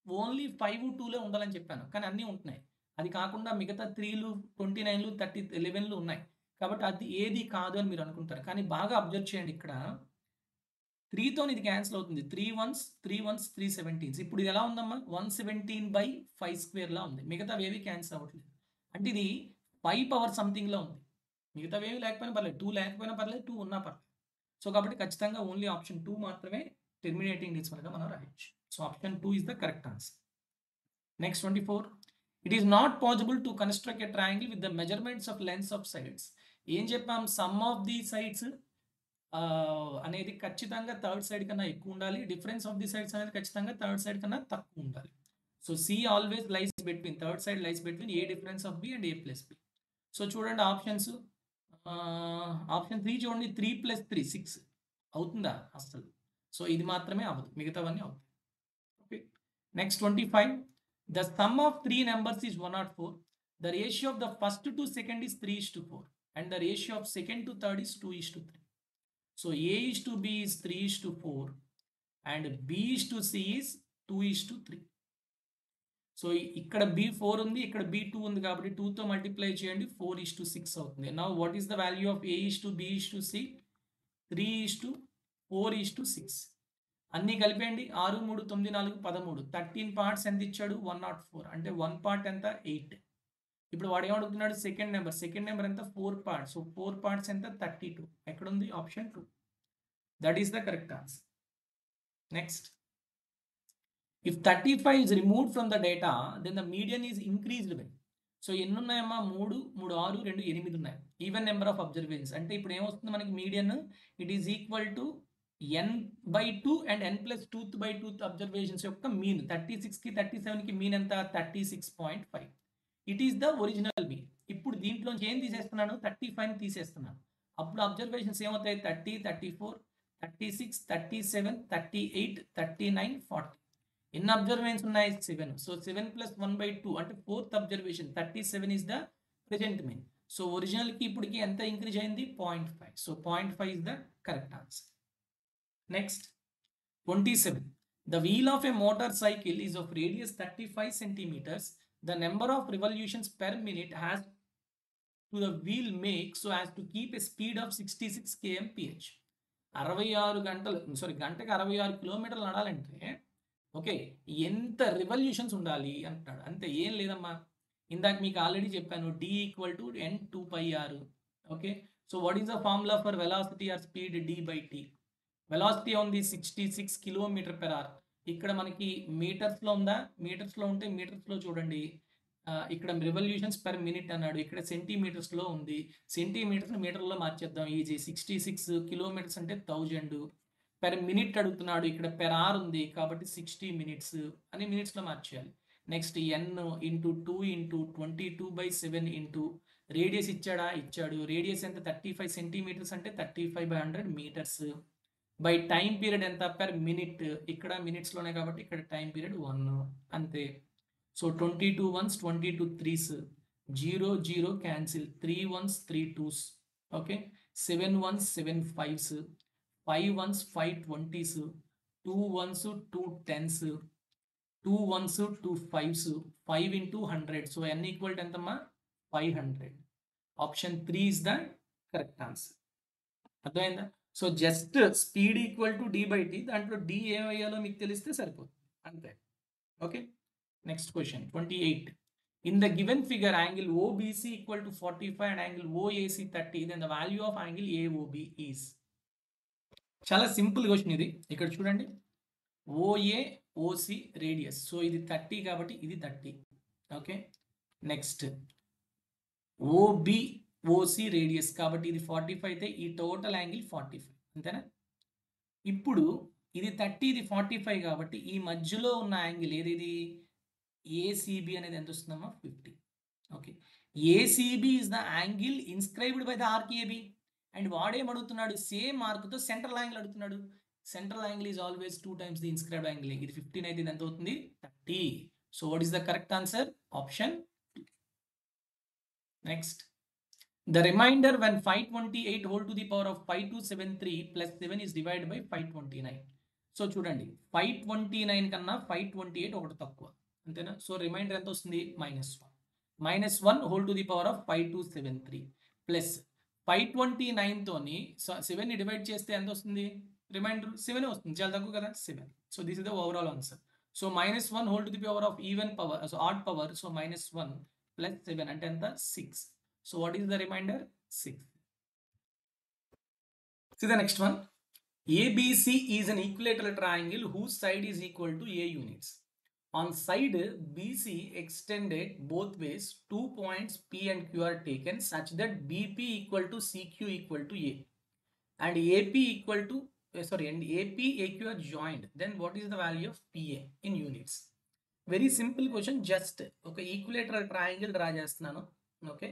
Speaker 1: ఓన్లీ 5 2లే ఉండాలని చెప్పాను, కానీ అన్నీ ఉంటున్నాయి. అది కాకుండా మిగతా 3లు 29లు 30 11లు ఉన్నాయి. కాబట్టి అది ఏది కాదు అని మీరు అనుకుంటారు, కానీ బాగా అబ్జర్వ్ చేయండి. ఇక్కడ 3తో ఇది క్యాన్సిల్ అవుతుంది. 3 1s 3 1s 3 17s. ఇప్పుడు ఇది ఎలా ఉందమ్మా 117 బై 5 స్క్వేర్లా ఉంది. మిగతా ఏవి క్యాన్సిల్ అవ్వట్లేదు, అంటే ఇది 5 పవర్ సంథింగ్లో ఉంది. మిగతా ఏమి లేకపోయినా పర్లేదు, 2 లేకపోయినా పర్లేదు, 2 ఉన్నా పర్లేదు. సో కాబట్టి ఖచ్చితంగా ఓన్లీ ఆప్షన్ 2 మాత్రమే టెర్మినేటింగ్ డెసిమల్గా మనం రాయొచ్చు. So option 2 is the correct answer. Next 24, it is not possible to construct a triangle with the measurements of lens of sides. ఏం చెప్పాం, సమ్ ఆఫ్ ది సైడ్స్ అనేది ఖచ్చితంగా థర్డ్ సైడ్ కన్నా ఎక్కువ ఉండాలి, డిఫరెన్స్ ఆఫ్ ది సైడ్స్ అనేది ఖచ్చితంగా థర్డ్ సైడ్ కన్నా తక్కువ ఉండాలి. So c always lies between, third side lies between a difference of b and a plus b. So చూడండి ఆప్షన్స్, ఆప్షన్ 3 చూడండి 3 + 3 6 అవుతుందా అసలు. సో ఇది మాత్రమే అవ్వదు, మిగతావన్నీ అవుతాయి. Okay, next 25, the sum of 3 numbers is 104. The ratio of the first to second is 3:4 and the ratio of second to third is 2:3. So A is to B is 3:4 and B is to C is 2:3. So ఇక్కడ B4 ఉంది, ఇక్కడ B2 ఉంది కాబట్టి 2తో మల్టిప్లై చేయండి, 4:6 అవుతుంది. Now what is the value of A:B:C? 3:4:6. అన్నీ కలిపేయండి. 6, 3, 9, 4, 13. 13 పార్ట్స్ ఎంత ఇచ్చాడు? 104. అంటే 1 పార్ట్ ఎంత? 8. ఇప్పుడు వాడు ఏమడుగుతున్నాడు? సెకండ్ నెంబర్ ఎంత? 4 పార్ట్స్. సో 4 పార్ట్స్ ఎంత? 32. ఎక్కడుంది? Option 2. That is the correct answer. Next, if 35 is removed from the data, then the median is increased by. So ఎన్ని ఉన్నాయమ్మా? 3, 3, 6, 2, 8 ఉన్నాయి. Even number of observations. అంటే ఇప్పుడు ఏమొస్తుంది మనకి? Median it is equal to n/2 and n+2/2 observations యొక్క మీన్. 36కి 37కి మీన్ ఎంత? 36.5. It is the original mean. ఇప్పుడు దీంట్లోంచి ఏం తీసేస్తున్నాను? 35 తీసేస్తున్నాను. అప్పుడు అబ్జర్వేషన్స్ ఏమవుతాయి? 30, 34, 36, 37, 38, 39, 40. ఎన్ని అబ్జర్వేషన్స్ ఉన్నాయి? 7. సో 7 + 1/2 అంటే 4th observation. 37 is the present mean. So ఒరిజినల్కి ఇప్పటికి ఎంత ఇంక్రీజ్ అయింది? 0.5. So 0.5 is the correct answer. Next, 27. The wheel of a motorcycle is of radius 35 centimeters. The number of revolutions per minute has to the wheel make so as to keep a speed of 66 km/h. గంటకి 66 కిలోమీటర్లు నడాలంటే ఓకే, ఎంత రివల్యూషన్స్ ఉండాలి అంటున్నాడు. అంతే, ఏం లేదమ్మా. ఇందాక మీకు ఆల్రెడీ చెప్పాను, D = n2πr. Okay, so what is the formula for velocity or speed? D/t. Velocity ఉంది 66 km/h. ఇక్కడ మనకి మీటర్స్లో ఉందా? మీటర్స్లో ఉంటే మీటర్స్లో చూడండి. ఇక్కడ రివల్యూషన్స్ పర్ మినిట్ అన్నాడు, ఇక్కడ సెంటీమీటర్స్లో ఉంది. సెంటీమీటర్స్ మీటర్లో మార్చేద్దాం, ఈజీ. 66 కిలోమీటర్స్ అంటే 1000. పెర్ మినిట్ అడుగుతున్నాడు, ఇక్కడ పెర్ అవర్ ఉంది కాబట్టి 60 minutes అని మినిట్స్లో మార్చేయాలి. నెక్స్ట్ n × 2 × 22/7 ఇంటూ రేడియస్ ఇచ్చాడు. రేడియస్ ఎంత? 35 సెంటీమీటర్స్ అంటే 35/100 మీటర్స్. బై టైం పీరియడ్ ఎంత? Per minute. ఇక్కడ మినిట్స్లోనే కాబట్టి ఇక్కడ టైం పీరియడ్ 1 అంతే. So 22 1s, 22 3s, 0 0 cancel, 3 1s, 3 2s. Okay, 7 1s, 7 5s, 5 1s, 5 20s, 2 1s, 2 10s, 2 1s, 2 5s, 5 × 100. So n = ఎంతమ్మా? 500. Option 3 is the correct answer. అర్థమైందా? So just speed = D/t. దాంట్లో D ఏమయ్యాలో మీకు తెలిస్తే సరిపోతుంది, అంతే. Okay, next question 28. In the given figure, angle OBC = 45 and angle OAC 30, then the value of angle AOB is. చాలా సింపుల్ క్వశ్చన్ ఇది. ఇక్కడ చూడండి, OAOC రేడియస్. సో ఇది 30 కాబట్టి ఇది 30. ఓకే, నెక్స్ట్ OBOC రేడియస్ కాబట్టి ఇది 45 అయితే ఈ టోటల్ యాంగిల్ 45, అంతేనా? ఇప్పుడు ఇది 30, ఇది 45 కాబట్టి ఈ మధ్యలో ఉన్న యాంగిల్ ఏది? ACB అనేది ఎంత వస్తుందమ్మా? 50. Okay, ACB is the angle inscribed by the arc AB. And వాడేమడుగుతున్నాడు? సేమ్ మార్క్తో సెంట్రల్ యాంగిల్ అడుగుతున్నాడు. Central angle is always 2 times the inscribed angle. ఇది 15 అయితే ఇది ఎంత అవుతుంది? 30. So what is the correct answer? Option 2. Next, the remainder when 528 whole to the power of 5273 plus 7 is divided by 529. So చూడండి, 529 కన్నా 528 ఒకటి తక్కువ, అంతేనా? సో రిమైండర్ ఎంత వస్తుంది? -1 whole to the power of 5273 plus 529 తోని 7ని డివైడ్ చేస్తే ఎంత వస్తుంది? రిమైండర్ 7 వస్తుంది, చాలా తక్కువ కదా, 7. So this is the overall answer. So -1 whole to the power of even power, so odd power. So -1 plus 7 అంటే ఎంత? 6. So what is the remainder? 6. See the next one. ABC is an equilateral triangle whose side is equal to A units. On side BC extended both ways, 2 points P and Q are taken such that BP = CQ = A and AP AQ are joined. Then what is the value of PA in units? Very simple question. Just okay, equilateral triangle draw చేస్తున్నాను. Okay,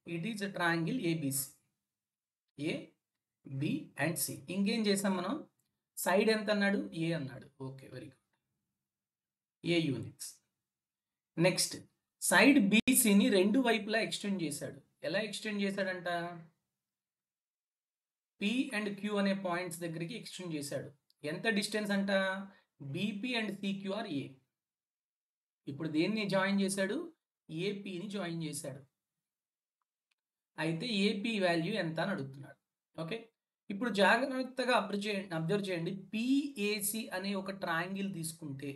Speaker 1: it is a triangle ABC, A, B and C. ఇంకేం చేసాం మనం? సైడ్ ఎంత అన్నాడు? A అన్నాడు. Okay, very good. A units. Next, side BCని రెండు వైపులా ఎక్స్టెండ్ చేశాడు. ఎలా ఎక్స్టెండ్ చేశాడంట? P అండ్ Q అనే పాయింట్స్ దగ్గరికి ఎక్స్టెండ్ చేశాడు. ఎంత డిస్టెన్స్ అంట? BP and CQ are a. ఇప్పుడు దేన్ని జాయిన్ చేశాడు? ఏపీని జాయిన్ చేశాడు. అయితే ఏపీ వాల్యూ ఎంత అని అడుగుతున్నాడు. ఓకే, ఇప్పుడు జాగ్రత్తగా అబ్జర్వ్ చేయండి. పిఏసి అనే ఒక ట్రయాంగిల్ తీసుకుంటే,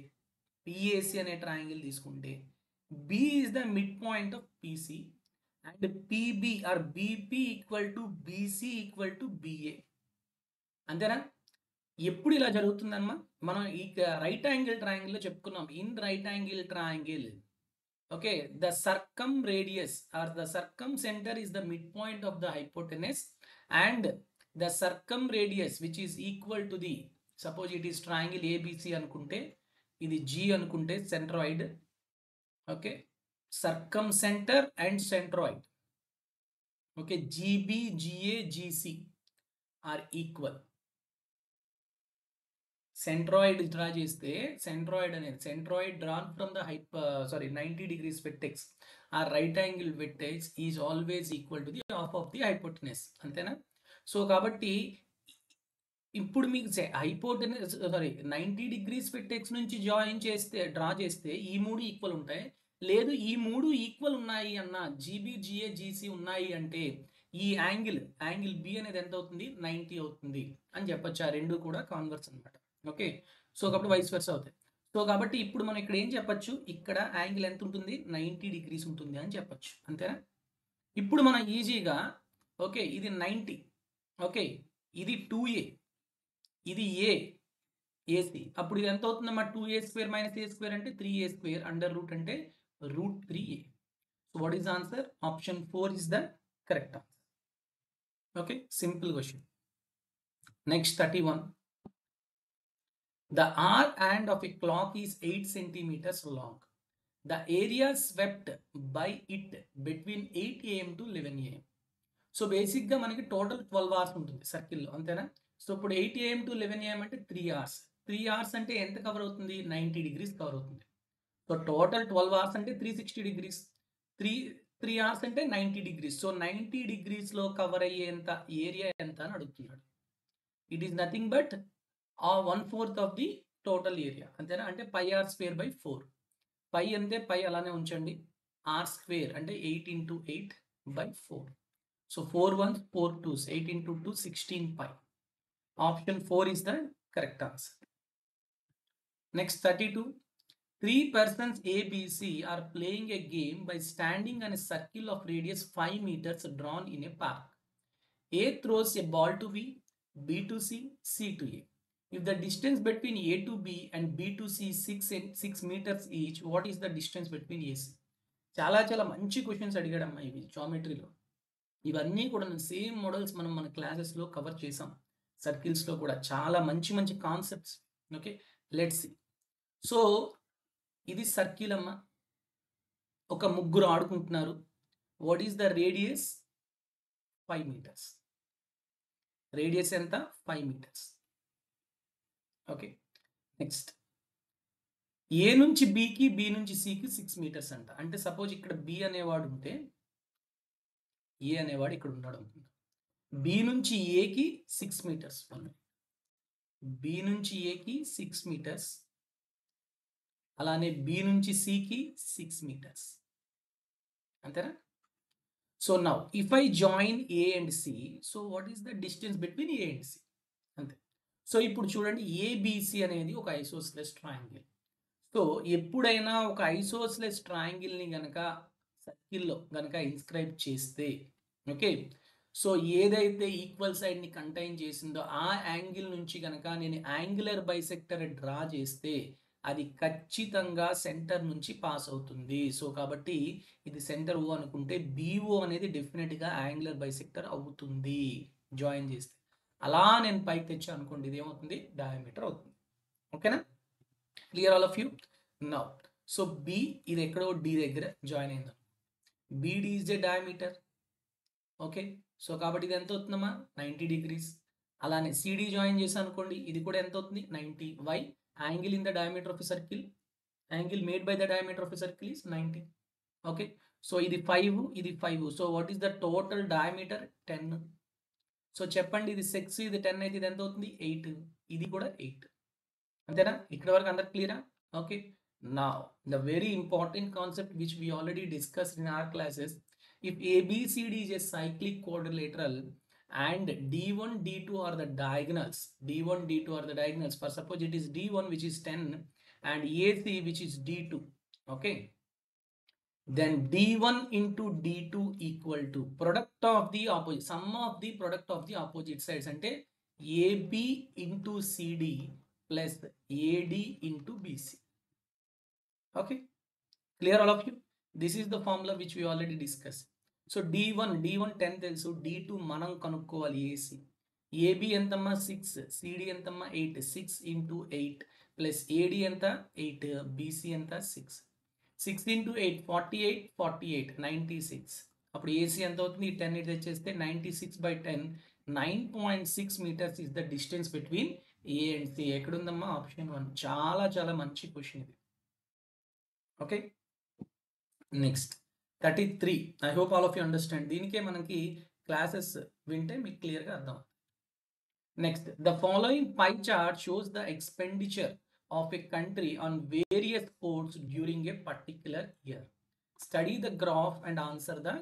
Speaker 1: పిఏసి అనే ట్రయాంగిల్ తీసుకుంటే B is the mid point of PC and PB or BP equal to BC equal to BA. అంతేనా? ఎప్పుడు ఇలా జరుగుతుందమ్మా? మనం ఈ రైట్ యాంగిల్ ట్రయాంగిల్లో చెప్పుకున్నాం. In right angle triangle, okay, the circum radius or the circum center is the midpoint of the hypotenuse and the circum radius which is equal to the, suppose it is triangle ABC అనుకుంటే, ఇది G అనుకుంటే centroid, okay, circum center and centroid, okay, GB, GA, GC are equal. Centroid draw చేస్తే సెంట్రాయిడ్ అనేది centroid drawn from the 90 degrees vertex ఆ right angle vertex is always equal to the half of the hypotenuse. అంతేనా? సో కాబట్టి ఇప్పుడు మీకు హైపోటెనస్ 90 degrees vertex నుంచి జాయిన్ చేస్తే డ్రా చేస్తే ఈ మూడు ఈక్వల్ ఉంటాయి. లేదు ఈ మూడు ఈక్వల్ ఉన్నాయి అన్న, జీబీ, జిఏ, జీసీ ఉన్నాయి అంటే ఈ యాంగిల్ బి అనేది ఎంత అవుతుంది? 90 అవుతుంది అని చెప్పొచ్చు. ఆ రెండు కూడా కాన్వర్స్ అనమాట. ఓకే, సో కాబట్టి వైస్ వర్సా అవుతాయి. సో కాబట్టి ఇప్పుడు మనం ఇక్కడ ఏం చెప్పొచ్చు? ఇక్కడ యాంగిల్ ఎంత ఉంటుంది? 90 degrees ఉంటుంది అని చెప్పొచ్చు. అంతేనా? ఇప్పుడు మనం ఈజీగా, ఓకే, ఇది 90, ఓకే, ఇది 2a, ఇది a, ఏసీ. అప్పుడు ఇది ఎంత అవుతుందమ్మా? 2a² - a² అంటే 3a² అండర్ రూట్ అంటే √3a. So what is answer? Option 4 is the correct answer. Okay, simple question. Next 31. The arc hand of a clock is 8 centimeters long. The area swept by it between 8 AM to 11 AM. So బేసిక్గా మనకి టోటల్ 12 hours ఉంటుంది సర్కిల్లో. అంతేనా? సో ఇప్పుడు 8 AM to 11 AM అంటే 3 hours. 3 hours అంటే ఎంత కవర్ అవుతుంది? 90 degrees కవర్ అవుతుంది. సో టోటల్ 12 hours అంటే 360 degrees. 3 hours అంటే 90 degrees. సో 90 degreesలో కవర్ అయ్యేంత ఏరియా ఎంత అని అడుగుతున్నాడు. It is nothing but 1/4 of the total area. అంతేనా? అంటే πr²/4. పై అంతే, పై అలానే ఉంచండి. r² అంటే 8 × 8/4. So 4 1s 4 2s 8 × 2 16 π. Option 4 is the correct answer. Next 32. 3 persons ABC are playing a game by standing on a circle of radius 5 meters drawn in a park. A throws a ball to B, B to C, C to A. If the distance between A to B and B to C is 6 meters each, what is the distance between AC? చాలా మంచి క్వశ్చన్స్ అడిగాడమ్మా ఇవి జామెట్రీలో. ఇవన్నీ కూడా సేమ్ మోడల్స్ మనం మన క్లాసెస్లో కవర్ చేసాం. సర్కిల్స్లో కూడా చాలా మంచి concepts. Okay, let's see. So ఇది సర్కిల్ అమ్మా, ఒక ముగ్గురు ఆడుకుంటున్నారు. What is the radius? 5 meters. Radius ఎంత? 5 meters. ఓకే, నెక్స్ట్ ఏ నుంచి బికి, బి నుంచి సికి 6 meters అంట. అంటే సపోజ్ ఇక్కడ బి అనేవాడు ఉంటే, ఏ అనేవాడు ఇక్కడ ఉన్నాడు అనుకుంటా. బి నుంచి ఏకి 6 meters ఉన్నాయి. బి నుంచి ఏకి 6 meters, అలానే బి నుంచి సికి 6 meters. అంతేనా? So now if I join A and C, so what is the distance between A and C? అంతే. సో ఇప్పుడు చూడండి, ఏబిసి అనేది ఒక ఐసోస్లెస్ ట్రయాంగిల్. సో ఎప్పుడైనా ఒక ఐసోస్లెస్ ట్రయాంగిల్ని గనక సర్కిల్లో గనక ఇన్స్క్రైబ్ చేస్తే, ఓకే, సో ఏదైతే ఈక్వల్ సైడ్ని కంటైన్ చేసిందో ఆ యాంగిల్ నుంచి గనక నేను యాంగులర్ బైసెక్టర్ డ్రా చేస్తే అది ఖచ్చితంగా సెంటర్ నుంచి పాస్ అవుతుంది. సో కాబట్టి ఇది సెంటర్ ఓ అనుకుంటే బిఓ అనేది డెఫినెట్గా యాంగులర్ బైసెక్టర్ అవుతుంది జాయిన్ చేస్తే. అలా నేను పైకి తెచ్చా అనుకోండి, ఇది ఏమవుతుంది? డయామీటర్ అవుతుంది. ఓకేనా? Clear all of you? Now so B ఇది ఎక్కడో డి దగ్గర జాయిన్ అయింది. BD is the diameter. Okay, so కాబట్టి ఇది ఎంత అవుతుందమ్మా? 90 degrees. అలానే సిడి జాయిన్ చేశాను అనుకోండి, ఇది కూడా ఎంత అవుతుంది? 90. Why? Angle in the diameter of a circle, angle made by the diameter of a circle is 90. Okay, so ఇది 5, ఇది 5. So what is the total diameter? 10. So చెప్పండి, ఇది 6, ఇది 10 అయితే ఇది ఎంత అవుతుంది? 8. ఇది కూడా 8. అంతేనా? ఇక్కడి వరకు అందరికి క్లియరా? Okay. Now, the very important concept which we already discussed in our classes, if ABCD is a cyclic quadrilateral and D1, D2 are the diagonals, D1, D2 are the diagonals. For suppose it is D1 which is 10 and AC which is D2, okay? Then D1 into D2 equal to product of the opposite, sum of the product of the opposite sides, ante AB into CD plus AD into BC. Okay, clear all of you? This is the formula which we already discussed. So D1 10 తెలుసు, D2 మనం కనుక్కోవాలి. AC AB ఎంతమ్మా 6, CD ఎంతమ్మా 8, 6 into 8 plus AD ఎంత 8, BC ఎంత 6, 6 into 8 48, 48 96. అప్పుడు AC ఎంత అవుతుంది? 10 ఇటు తెచ్చేస్తే 96 by 10 9.6 meters is the distance between A and C. ఎక్కడుందమ్మా? ఆప్షన్ 1. చాలా చాలా మంచి క్వశ్చన్ ఇది. Okay, next 33. I hope all of you understand. దీనికే మనకి క్లాసెస్ వింటే మీకు క్లియర్గా అర్థం. Next, the following pie chart shows the expenditure of a country on various sports during a particular year. Study the graph and answer the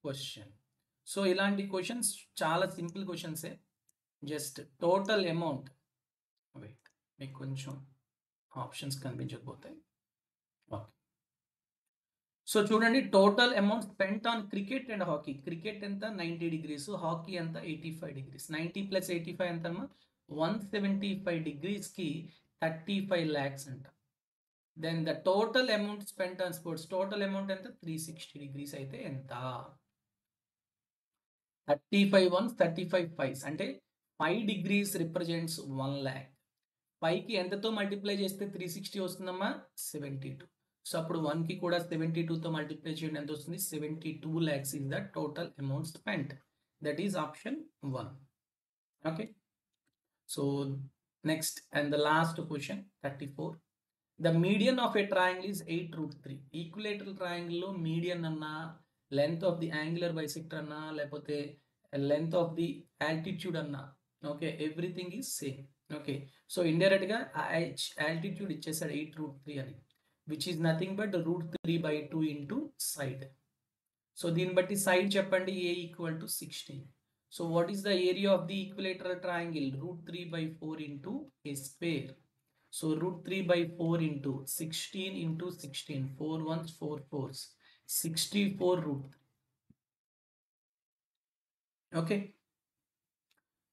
Speaker 1: question. So ఇలాంటి క్వశ్చన్స్ చాలా సింపుల్ క్వశ్చన్సే. జస్ట్ టోటల్ అమౌంట్, వెయిట్ మీకు కొంచెం ఆప్షన్స్ కనిపించకపోతాయి. ఓకే, సో చూడండి, total amount spent on cricket and hockey. Cricket ఎంత 90 degrees, హాకీ ఎంత 85 degrees. 90 + 85 ఎంతమ్మా? 175 degreesకి 35 lakhs అంట. Then the total amount spent on sports, total amount ఎంత 360 degrees అయితే ఎంత? 35 ones 35 5s అంటే 5 degrees రిప్రజెంట్స్ 1 lakh. 5కి ఎంతతో మల్టిప్లై చేస్తే 360 వస్తుందమ్మా? 72. సో అప్పుడు 1కి కూడా 72తో మల్టిప్లై చేయండి, ఎంత వస్తుంది? 72 lakhs is the total amount spent. That is option 1. Okay, so next and the last question, 34. The median of a triangle is 8√3. Equilateral triangle లో median అన్నా, length of the angular bisector అన్నా, లేకపోతే length of the altitude అన్నా, okay, everything is same. Okay, so ఇండైరెక్ట్గా altitude ఇచ్చేసాడు 8√3 అని, which is nothing but √3/2 into side. So దీన్ని బట్టి side చెప్పండి. A equal to 16. So what is the area of the equilateral triangle? √3/4 into a square. So √3/4 into 16 into 16, 4 1s 4 4s, 64√3. Okay,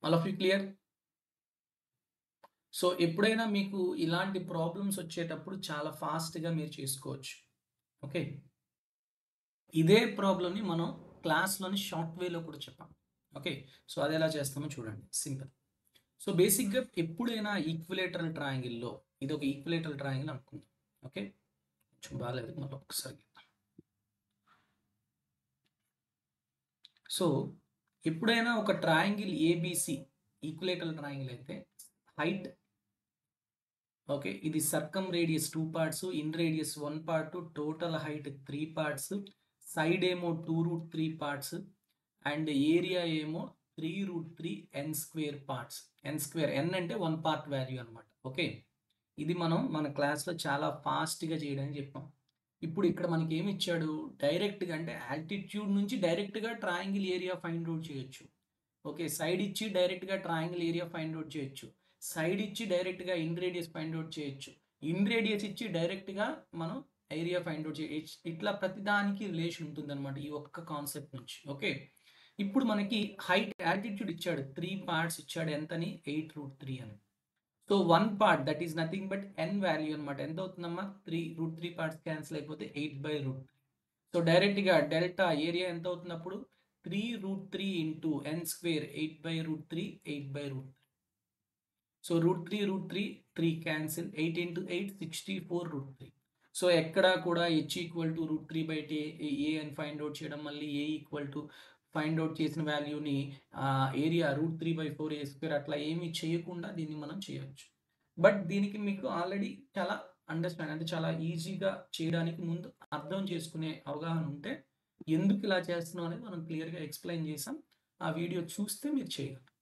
Speaker 1: all of you clear? So ఎప్పుడైనా మీకు ఇలాంటి ప్రాబ్లమ్స్ వచ్చేటప్పుడు చాలా ఫాస్ట్గా మీరు చేసుకోవచ్చు. ఓకే, ఇదే ప్రాబ్లమ్ని మనం క్లాస్లోని షార్ట్ వేలో కూడా చెప్పాం. ఓకే, సో అది ఎలా చేస్తామో చూడండి, సింపుల్. సో బేసిక్గా ఎప్పుడైనా ఈక్విలేటరల్ ట్రయాంగిల్లో, ఇది ఒక ఈక్విలేటరల్ ట్రయాంగిల్ అనుకుందాం. ఓకే, కొంచెం బాగాలేదు, మళ్ళీ ఒకసారి. సో ఎప్పుడైనా ఒక ట్రయాంగిల్ ఏబిసి ఈక్విలేటరల్ ట్రయాంగిల్ అయితే హైట్, ఓకే, ఇది circumradius 2 parts, inradius 1 part, total height 3 parts, side ఏమో 2√3 parts అండ్ ఏరియా ఏమో 3√3 n² parts. n² n అంటే 1 part వాల్యూ అనమాట. ఓకే, ఇది మనం మన క్లాస్లో చాలా ఫాస్ట్గా చేయడానికి చెప్పాం. ఇప్పుడు ఇక్కడ మనకి ఏమి ఇచ్చాడు? డైరెక్ట్గా అంటే ఆల్టిట్యూడ్ నుంచి డైరెక్ట్గా ట్రయాంగిల్ ఏరియా ఫైండ్ అవుట్ చేయొచ్చు. ఓకే, సైడ్ ఇచ్చి డైరెక్ట్గా ట్రయాంగిల్ ఏరియా ఫైండ్ అవుట్ చేయొచ్చు. సైడ్ ఇచ్చి డైరెక్ట్గా ఇన్ రేడియస్ ఫైండ్ అవుట్ చేయొచ్చు. ఇన్ రేడియస్ ఇచ్చి డైరెక్ట్గా మనం ఏరియా ఫైండ్ అవుట్ చేయొచ్చు. ఇట్లా ప్రతిదానికి రిలేషన్ ఉంటుంది అనమాట ఈ ఒక్క కాన్సెప్ట్ నుంచి. ఓకే, ఇప్పుడు మనకి హైట్ ఆల్టిట్యూడ్ ఇచ్చాడు, 3 parts ఇచ్చాడు, ఎంతని 8√3 అని. So 1 part that is nothing but n value అనమాట. ఎంత అవుతుందమ్మా? 3√3 parts క్యాన్సిల్ అయిపోతే 8/√3. సో డైరెక్ట్గా డెల్టా ఏరియా ఎంత అవుతుంది అప్పుడు? 3√3 into n² 8/√3 8/√3. So √3 3 cancel, 8 into 8 64√3. So ఎక్కడ కూడా h ఈక్వల్ టు √3/a అని ఫైండ్ అవుట్ చేయడం, మళ్ళీ a equal to find out చేసిన వాల్యూని ఏరియా √3/4a² అట్లా ఏమీ చేయకుండా దీన్ని మనం చేయవచ్చు. బట్ దీనికి మీకు ఆల్రెడీ చాలా అండర్స్టాండ్, అంటే చాలా ఈజీగా చేయడానికి ముందు అర్థం చేసుకునే అవగాహన ఉంటే ఎందుకు ఇలా చేస్తున్నాం అనేది మనం క్లియర్గా ఎక్స్ప్లెయిన్ చేసాం. ఆ వీడియో చూస్తే మీరు చేయగలరు.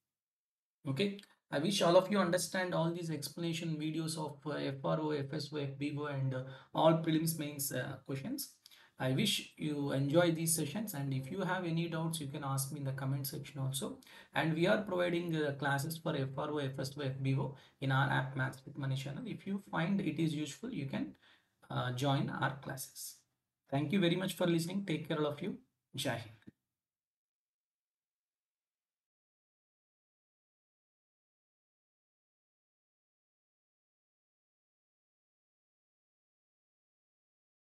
Speaker 1: Okay, I wish all of you understand all these explanation videos of FRO, FSO, FBO, and all prelims mains questions. I wish you enjoy these sessions, and if you have any doubts, you can ask me in the comment section also. And we are providing classes for FRO, FSO, FBO in our app Maths with Money channel. If you find it is useful, you can join our classes. Thank you very much for listening. Take care, all of you. Jai Hind.